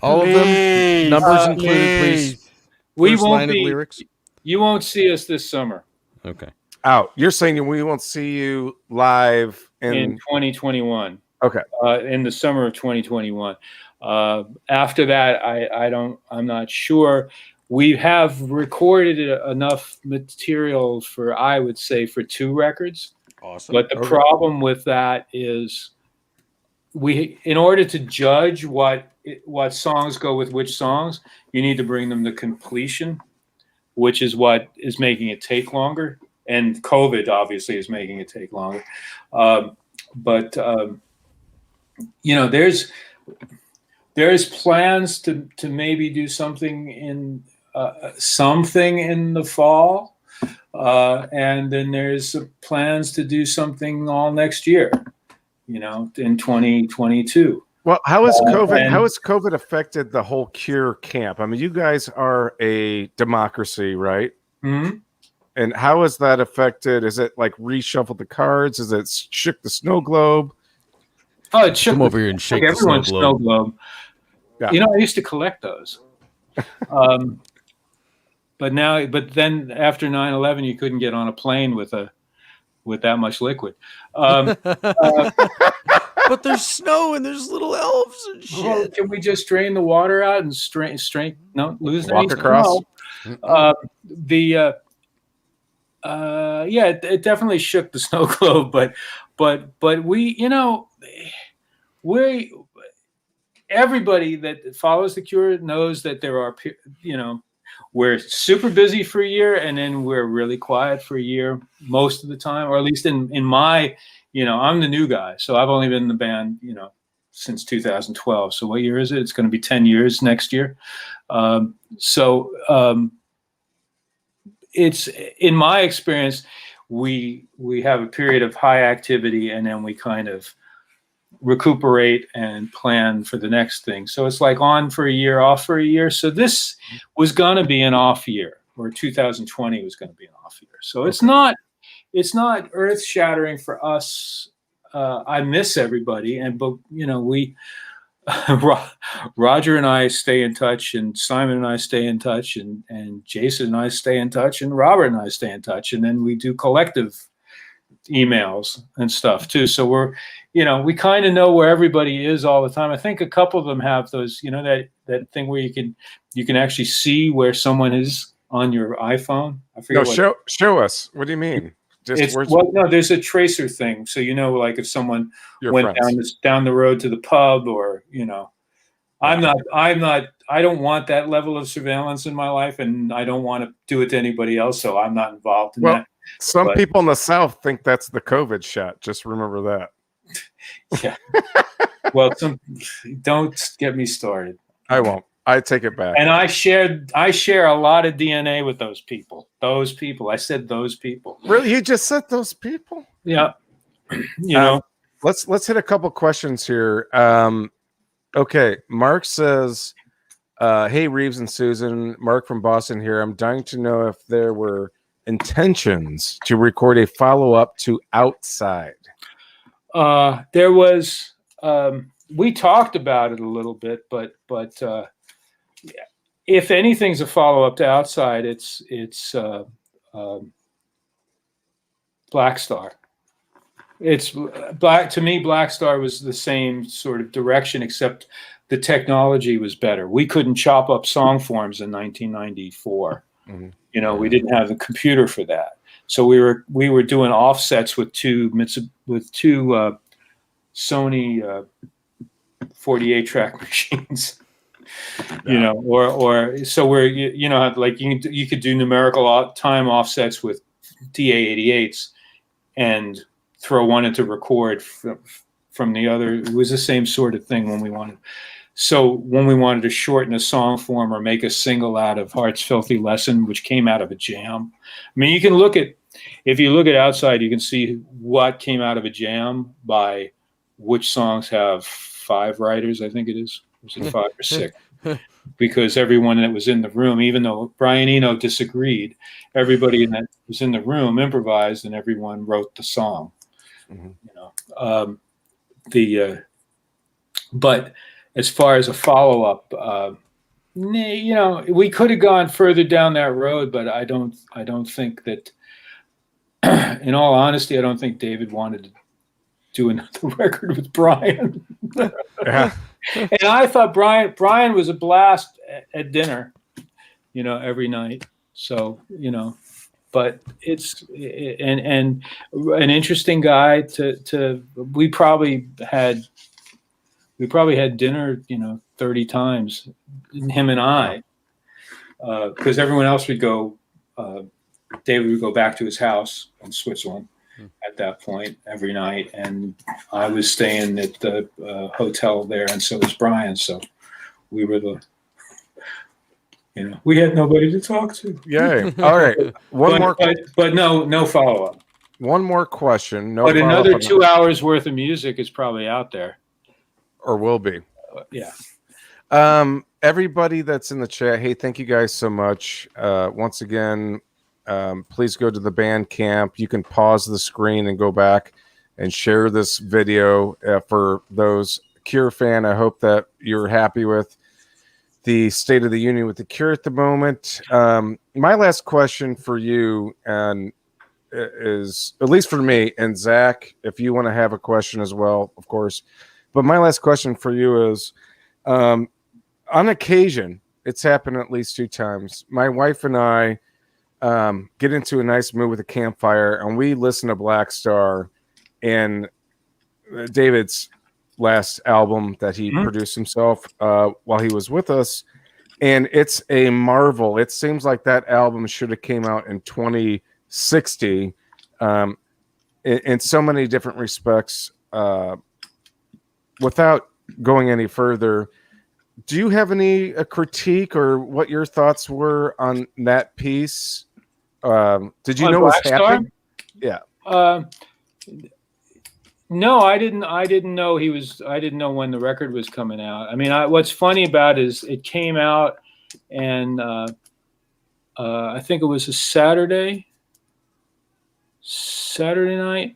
All of them, numbers included, please. We First won't line of be. lyrics. You won't see us this summer. Okay. Out. You're saying we won't see you live in 2021. Okay. In the summer of 2021. After that, I'm not sure. We have recorded enough material for, I would say, for 2 records. Awesome. But the problem with that is in order to judge what songs go with which songs, you need to bring them to completion, which is what is making it take longer. And COVID obviously is making it take longer. There's plans to maybe do something in the fall, and then there's plans to do something all next year, in 2022. Well, how has COVID affected the whole Cure camp? I mean, you guys are a democracy, right? Mm-hmm. And how has that affected? Is it like reshuffled the cards? Is it shook the snow globe? Oh, it shook. Come over here and shake the snow globe. Yeah. I used to collect those. But then after 9/11, you couldn't get on a plane with that much liquid. But there's snow and there's little elves and shit. Well, can we just drain the water out and lose walk across? It definitely shook the snow globe, but we everybody that follows the Cure knows that there are, we're super busy for a year and then we're really quiet for a year most of the time, or at least in my, I'm the new guy. So I've only been in the band, since 2012. So what year is it? It's going to be 10 years next year. It's, in my experience, we have a period of high activity and then we kind of recuperate and plan for the next thing. So it's like on for a year, off for a year. So this was going to be an off year, or 2020 was going to be an off year. So it's not earth shattering for us. I miss everybody, but we, Roger and I stay in touch, and Simon and I stay in touch, and Jason and I stay in touch, and Robert and I stay in touch, and then we do collective emails and stuff too. So we're, we kind of know where everybody is all the time. I think a couple of them have those, that thing where you can actually see where someone is on your iPhone. I forget. No, show us. What do you mean? There's a tracer thing. So like if someone went down the road to the pub, or I don't want that level of surveillance in my life, and I don't want to do it to anybody else. So I'm not involved in that. Some people in the South think that's the COVID shot. Just remember that. Yeah. Well, don't get me started. I won't. I take it back. And I share a lot of DNA with those people. Those people. I said those people. Really? You just said those people? Yeah. Let's hit a couple questions here. Okay. Mark says, hey, Reeves and Susan, Mark from Boston here. I'm dying to know if there were intentions to record a follow-up to Outside. There was, we talked about it a little bit, but if anything's a follow-up to Outside, it's Blackstar. it's black to me. Blackstar was the same sort of direction, except the technology was better. We couldn't chop up song forms in 1994. Mm-hmm. You know, we didn't have the computer for that, so we were doing offsets with two Sony 48 track machines. You know, or so we're you know, like you could do numerical time offsets with DA88s and throw one into record from the other. It was the same sort of thing when we wanted. So when we wanted to shorten a song form or make a single out of Heart's Filthy Lesson, which came out of a jam. I mean, you can look at, if you look at Outside, you can see what came out of a jam by which songs have 5 writers, I think it is. Was it 5 or 6? Because everyone that was in the room, even though Brian Eno disagreed, everybody that was in the room improvised and everyone wrote the song. Mm-hmm. You know, but as far as a follow-up, you know, we could have gone further down that road, but I don't think that, in all honesty, I don't think David wanted to do another record with Brian. Yeah. And I thought Brian was a blast at dinner, you know, every night. So, you know, but it's and an interesting guy to we probably had dinner, you know, 30 times, him and I, because everyone else would go. David would go back to his house in Switzerland at that point every night, and I was staying at the hotel there, and so was Brian. So we were we had nobody to talk to. Yay! All right, but no follow up. One more question. No, but another 2 hours worth of music is probably out there, or will be. Yeah. Everybody that's in the chat, hey, thank you guys so much. Once again, please go to the Bandcamp. You can pause the screen and go back and share this video for those Cure fan. I hope that you're happy with the State of the Union with the Cure at the moment. My last question for you and is, at least for me, and Zach, if you want to have a question as well, of course. But my last question for you is, on occasion, it's happened at least 2 times. My wife and I get into a nice mood with a campfire, and we listen to Blackstar and David's last album that he produced himself while he was with us, and it's a marvel. It seems like that album should have came out in 2060 in so many different respects. Without going any further, do you have any critique or what your thoughts were on that piece? Did you know it was happening? Yeah. No, I didn't know he was. I didn't know when the record was coming out. I mean, what's funny about it is it came out, and I think it was a Saturday night.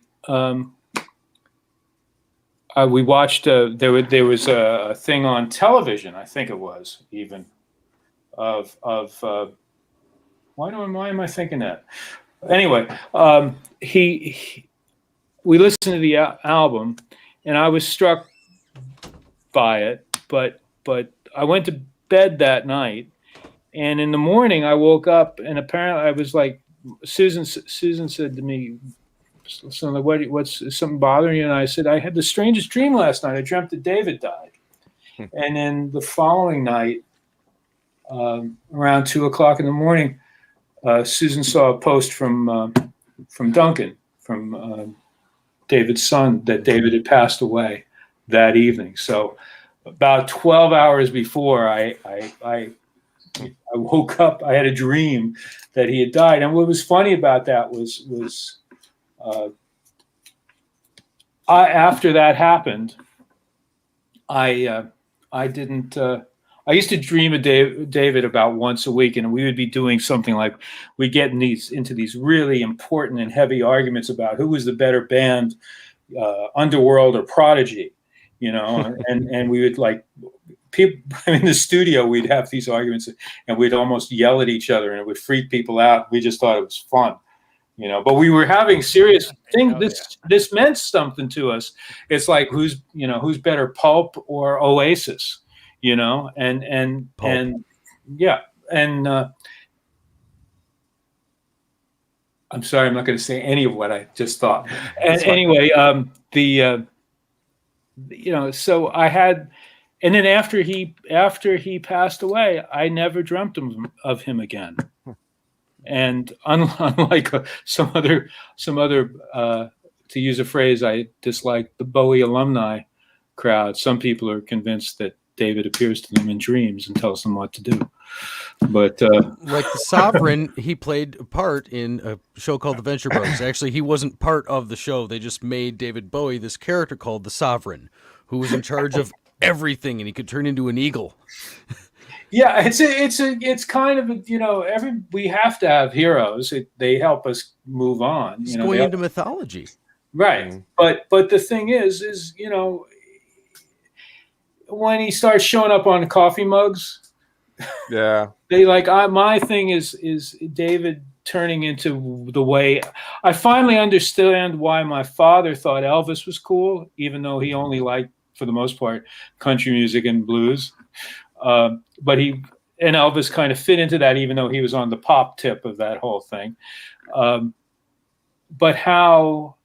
We watched. There was a thing on television. I think it was even of. Why am I thinking that? Anyway, we listened to the album, and I was struck by it. But I went to bed that night, and in the morning I woke up, and apparently I was like, Susan said to me, "So what's something bothering you?" And I said, "I had the strangest dream last night. I dreamt that David died." And then the following night, around 2:00 in the morning, Susan saw a post from Duncan, from David's son, that David had passed away that evening. So about 12 hours before I woke up, I had a dream that he had died. And what was funny about that was after that happened, I didn't. I used to dream of David about once a week, and we would be doing something like we get into these really important and heavy arguments about who was the better band, Underworld or Prodigy, you know, and we would like people in the studio. We'd have these arguments, and we'd almost yell at each other, and it would freak people out. We just thought it was fun, But we were having serious things. This meant something to us. It's like who's better, Pulp or Oasis, and yeah, and I'm sorry, I'm not going to say any of what I just thought. And anyway, so I had, and then after he passed away, I never dreamt of him again. And unlike some other, to use a phrase I dislike, the Bowie alumni crowd, some people are convinced that David appears to them in dreams and tells them what to do. But like the Sovereign, he played a part in a show called The Venture Bros. Actually, he wasn't part of the show. They just made David Bowie this character called the Sovereign, who was in charge of everything, and he could turn into an eagle. Yeah, it's kind of we have to have heroes. They help us move on. It's going into mythology, right? But the thing is when he starts showing up on coffee mugs, yeah, they my thing is David turning into the way I finally understand why my father thought Elvis was cool, even though he only liked, for the most part, country music and blues. But Elvis kind of fit into that, even though he was on the pop tip of that whole thing. But how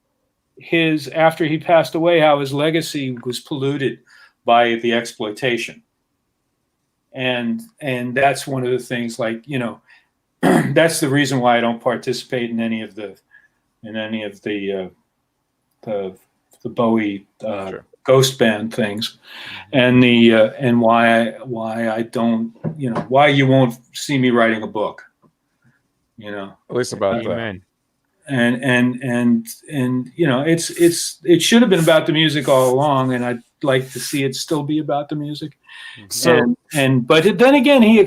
after he passed away, how his legacy was polluted by the exploitation. And that's one of the things, that's the reason why I don't participate in any of the Bowie sure. ghost band things, and why I don't, why you won't see me writing a book, at least about Amen. that. It should have been about the music all along, and I'd like to see it still be about the music. So, but then again, you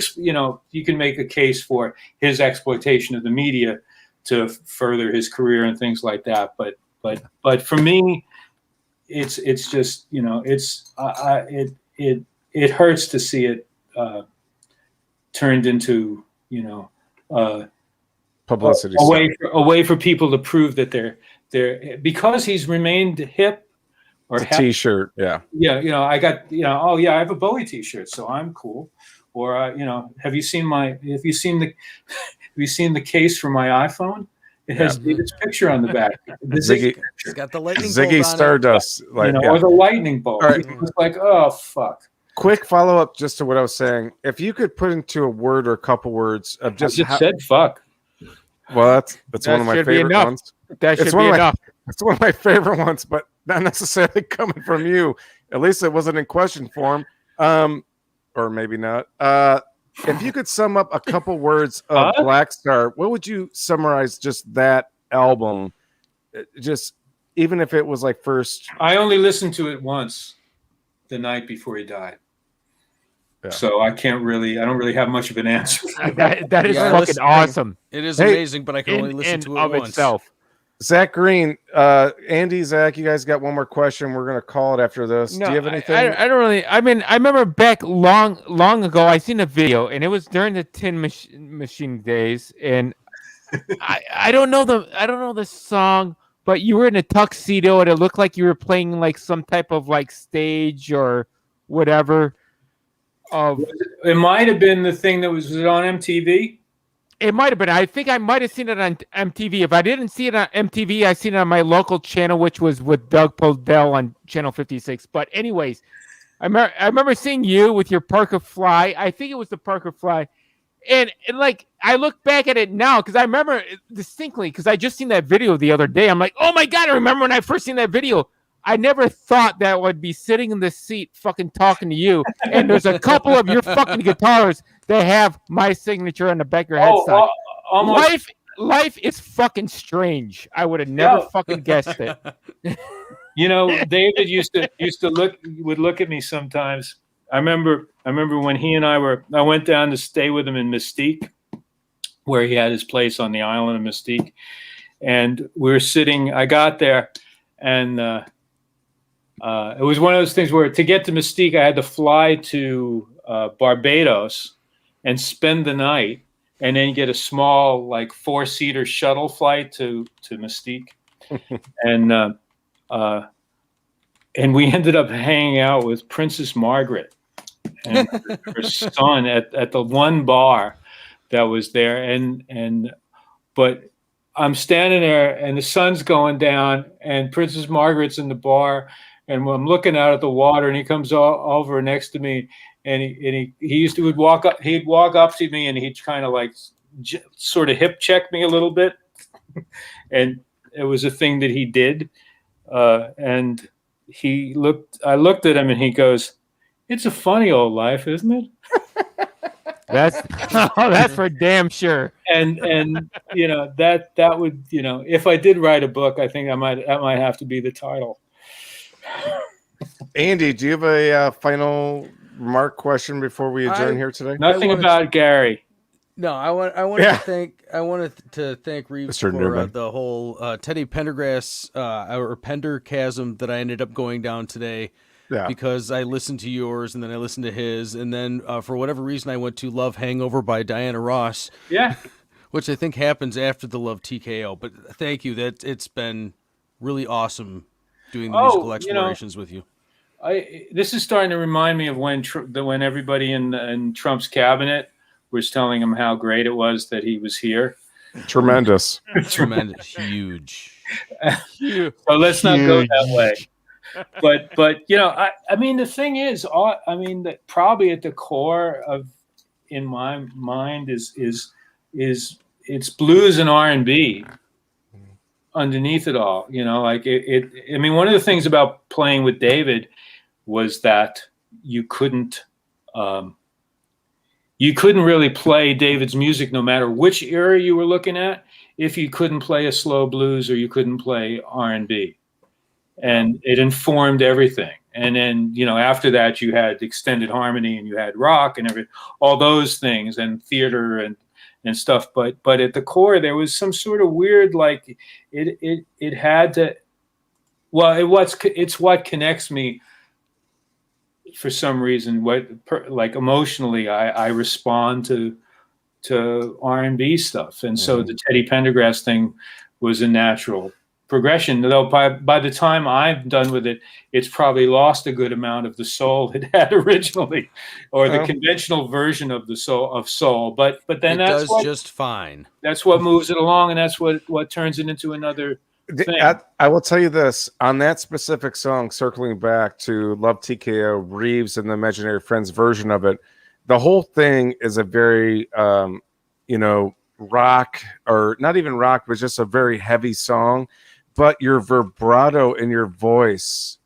can make a case for his exploitation of the media to further his career and things like that. But for me, it's just, it hurts to see it turned into, publicity, a way for people to prove that they're because he's remained hip. Or a T-shirt, yeah. I got, oh yeah, I have a Bowie T-shirt, so I'm cool. Or have you seen the case for my iPhone? It has David's picture on the back. The Ziggy picture. It's got the lightning bolt Ziggy on Stardust, it. Or the lightning bolt. All right. It's like, oh fuck. Quick follow-up just to what I was saying. If you could put into a word or a couple words of just I just said fuck. Well, that's one of my favorite ones. That should be enough. It's one of my favorite ones, but not necessarily coming from you. At least it wasn't in question form, or maybe not. If you could sum up a couple words of Blackstar, what would you summarize just that album? Just even if it was like first. I only listened to it once, the night before he died. Yeah. So I don't really have much of an answer. that is fucking awesome. It is amazing, but I can only listen to it once. Itself. Zack Green, Andy, Zach, you guys got one more question. We're going to call it after this. No, do you have anything? I don't really. I mean, I remember back long ago, I seen a video, and it was during the Tin Machine days, and I don't know the song, but you were in a tuxedo, and it looked like you were playing like some type of like stage or whatever. It might have been the thing that was on MTV. It might have been. I think I might have seen it on MTV. If I didn't see it on MTV, I seen it on my local channel, which was with Doug Podell on Channel 56. But anyways, I remember seeing you with your Parker Fly. I think it was the Parker Fly. And like, I look back at it now because I remember it distinctly because I just seen that video the other day. I'm like, oh my God, I remember when I first seen that video. I never thought that I would be sitting in the seat fucking talking to you. And there's a couple of your fucking guitars that have my signature on the back of your headstock. Life is fucking strange. I would have never fucking guessed it. David used to look at me sometimes. I remember when he and I went down to stay with him in Mystique, where he had his place on the island of Mystique. And I got there and it was one of those things where to get to Mystique, I had to fly to Barbados and spend the night. and then get a small like 4-seater shuttle flight to Mystique, and we ended up hanging out with Princess Margaret and her son at the one bar that was there, but I'm standing there and the sun's going down and Princess Margaret's in the bar, and I'm looking out at the water, and he comes over next to me, and he'd walk up to me, and he'd kind of like sort of hip check me a little bit, and it was a thing that he did, and I looked at him, and he goes, "It's a funny old life, isn't it?" That's for damn sure. And that would, if I did write a book, I think that might have to be the title. Andy, do you have a final remark question before we adjourn here today? Nothing about Gary. No, I wanted to thank Reeves Mr. for Newman. the whole Teddy Pendergrass or Penderchasm that I ended up going down today. Yeah. Because I listened to yours and then I listened to his, and then for whatever reason I went to Love Hangover by Diana Ross. Yeah. Which I think happens after the Love TKO. But thank you. It's been really awesome doing the musical explorations with you. This is starting to remind me of when everybody in Trump's cabinet was telling him how great it was that he was here. Tremendous. Tremendous. Huge. So let's not go that way. But I mean, the thing is, that probably at the core of, in my mind, is it's blues and R&B underneath it all. Like it. I mean, one of the things about playing with David was that you couldn't really play David's music, no matter which era you were looking at, if you couldn't play a slow blues or you couldn't play R&B. And it informed everything. And then, after that, you had extended harmony and you had rock and all those things, and theater and stuff. But at the core, there was some sort of weird, like it had to. Well, it's what connects me. For some reason, like emotionally, I respond to R&B stuff, and so the Teddy Pendergrass thing was a natural progression, though by the time I'm done with it, it's probably lost a good amount of the soul it had originally, or the conventional version of the soul. But then that's just fine. That's what moves it along, and that's what turns it into another thing. I will tell you this on that specific song, circling back to Love TKO, Reeves and the Imaginary Friends version of it. The whole thing is a very, rock, or not even rock, but just a very heavy song. But your vibrato in your voice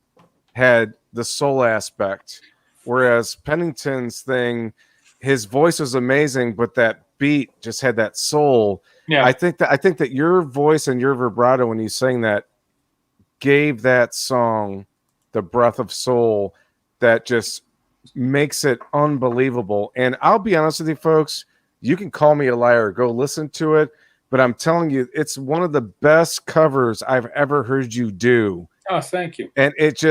had the soul aspect, whereas Pennington's thing, his voice was amazing, but that beat just had that soul. Yeah, I think that your voice and your vibrato when you sang that gave that song the breath of soul that just makes it unbelievable. And I'll be honest with you, folks, you can call me a liar. Go listen to it. But I'm telling you, it's one of the best covers I've ever heard you do. Oh, thank you. And it's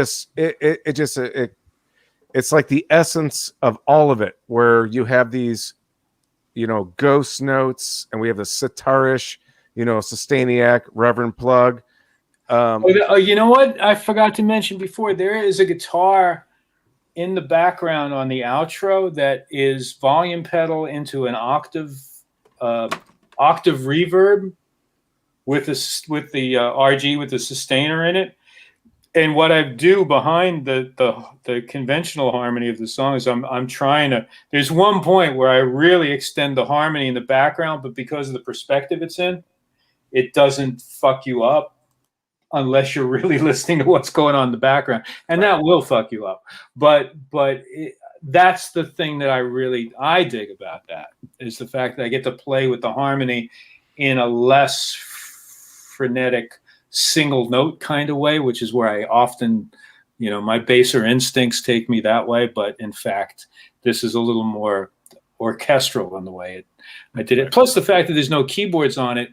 like the essence of all of it, where you have these, ghost notes, and we have the sitarish, sustainiac, reverend plug. You know what I forgot to mention before? There is a guitar in the background on the outro that is volume pedal into an octave reverb with the RG with the sustainer in it. And what I do behind the conventional harmony of the song is I'm trying to. There's one point where I really extend the harmony in the background, but because of the perspective it's in, it doesn't fuck you up unless you're really listening to what's going on in the background, and that will fuck you up. But that's the thing that I dig about that, is the fact that I get to play with the harmony in a less frenetic single note kind of way, which is where I often, my baser instincts take me that way. But in fact, this is a little more orchestral in the way I did it. Plus the fact that there's no keyboards on it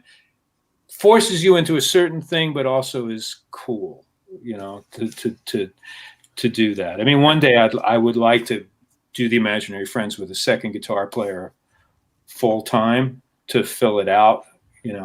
forces you into a certain thing, but also is cool, to do that. I mean, one day I would like to do the Imaginary Friends with a second guitar player full time, to fill it out.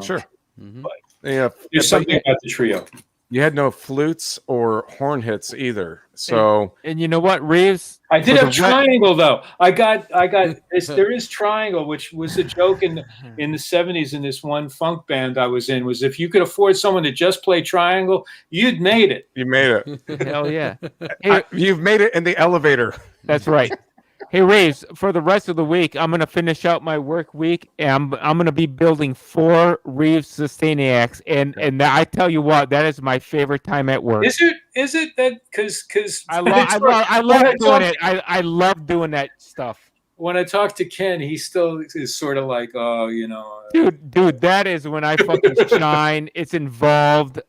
Sure. Mhm. But Yeah. there's something about the trio. You had no flutes or horn hits either. So And you know what, Reeves? I did For have the re- triangle though. I got there is triangle, which was a joke in the 70s in this one funk band I was in, was if you could afford someone to just play triangle, you'd made it. you made it. Hell yeah. Hey, You've made it in the elevator. that's right. Hey, Reeves, for the rest of the week, I'm going to finish out my work week, and I'm going to be building 4 Reeves Sustainiacs, and I tell you what, that is my favorite time at work. Is it that because I love doing it. I love doing that stuff. When I talk to Ken, he still is sort of like, Dude, that is when I fucking shine. It's involved.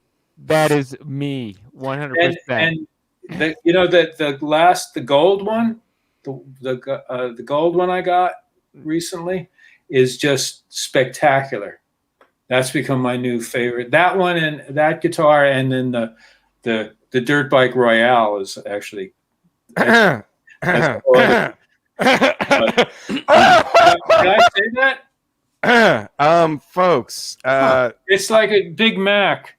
That is me, 100%. and the gold one, the gold one I got recently is just spectacular. That's become my new favorite. That one and that guitar, and then the Dirt Bike Royale is actually. Did I say that? Folks, It's like a Big Mac,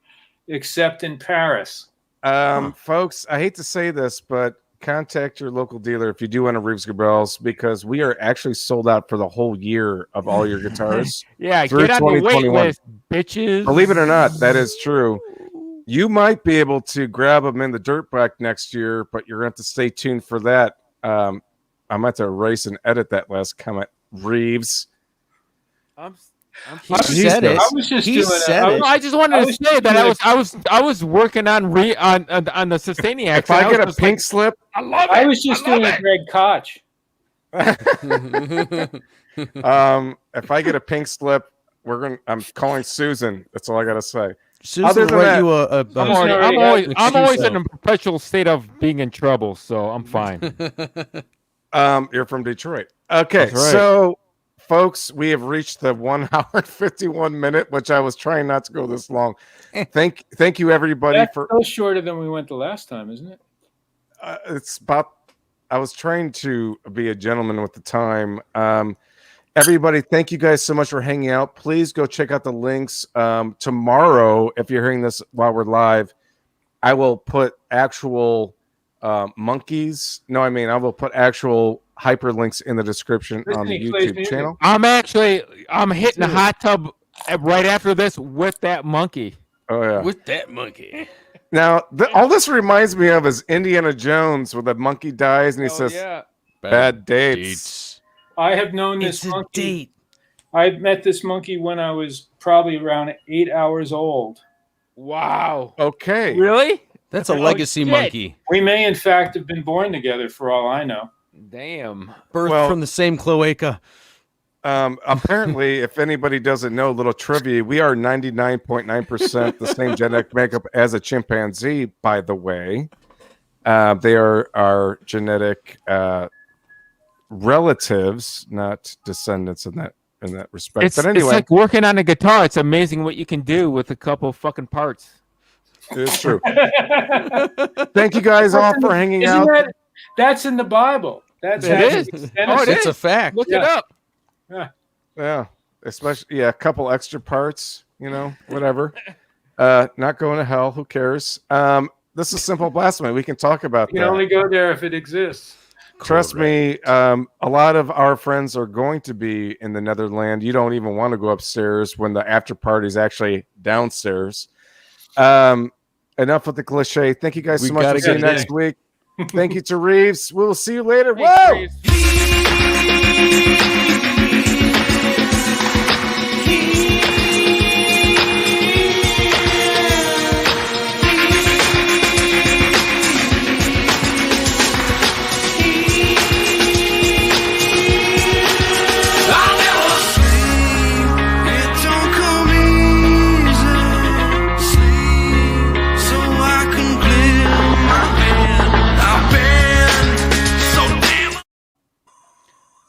except in Paris. folks, I hate to say this, but contact your local dealer if you do want a Reeves Gabrels, because we are actually sold out for the whole year of all your guitars. Yeah, through get on the wait 2021. list, bitches. Believe it or not, that is true. You might be able to grab them in the dirt bike next year, but you're going to have to stay tuned for that. I'm going to have to erase and edit that last comment. Reeves. He said it. I was just He doing said it. it. I just wanted to say that I was working on the Sustainiac. If I get a pink slip, I love it. I was just doing a Greg Koch. if I get a pink slip, I'm calling Susan. That's all I got to say. Susan Other will than write that- you a I'm always excuse in a perpetual state of being in trouble, so I'm fine. You're from Detroit. Okay, That's right. so folks, we have reached the 1 hour and 51 minute, which I was trying not to go this long. Thank you everybody That's for. still shorter than we went the last time, isn't it? It's about. I was trying to be a gentleman with the time. Everybody, thank you guys so much for hanging out. Please go check out the links. Tomorrow, if you're hearing this while we're live, I will put actual monkeys. No, I mean I will put actual hyperlinks in the description on the YouTube channel. I'm hitting the hot tub right after this with that monkey. Oh yeah. with that monkey. Now, all this reminds me of is Indiana Jones, where the monkey dies and he says, "Bad dates." I have known this It's a monkey. date. I met this monkey when I was probably around 8 hours old. Wow. Okay. Really? That's a legacy shit. monkey. We may, in fact, have been born together for all I know. Damn. Birthed from the same cloaca. Apparently, if anybody doesn't know, little trivia, we are 99.9% the same genetic makeup as a chimpanzee, by the way. They are our genetic relatives, not descendants in that respect. It's but anyway, like working on a guitar. It's amazing what you can do with a couple fucking parts. it's true. Thank you guys all for hanging out. That's in the Bible. That's It is. Oh, it It's is. a fact. Look it up. Yeah, especially a couple extra parts, whatever. Not going to hell. Who cares? This is Simple Blasphemy. We can talk about You that. can only go there if it exists. Trust me, a lot of our friends are going to be in the Netherlands. You don't even want to go upstairs when the after party is actually downstairs. Enough with the cliche. Thank you guys so much. We'll see you next week. Thank you to Reeves. We'll see you later. Thanks, Whoa! Reeves.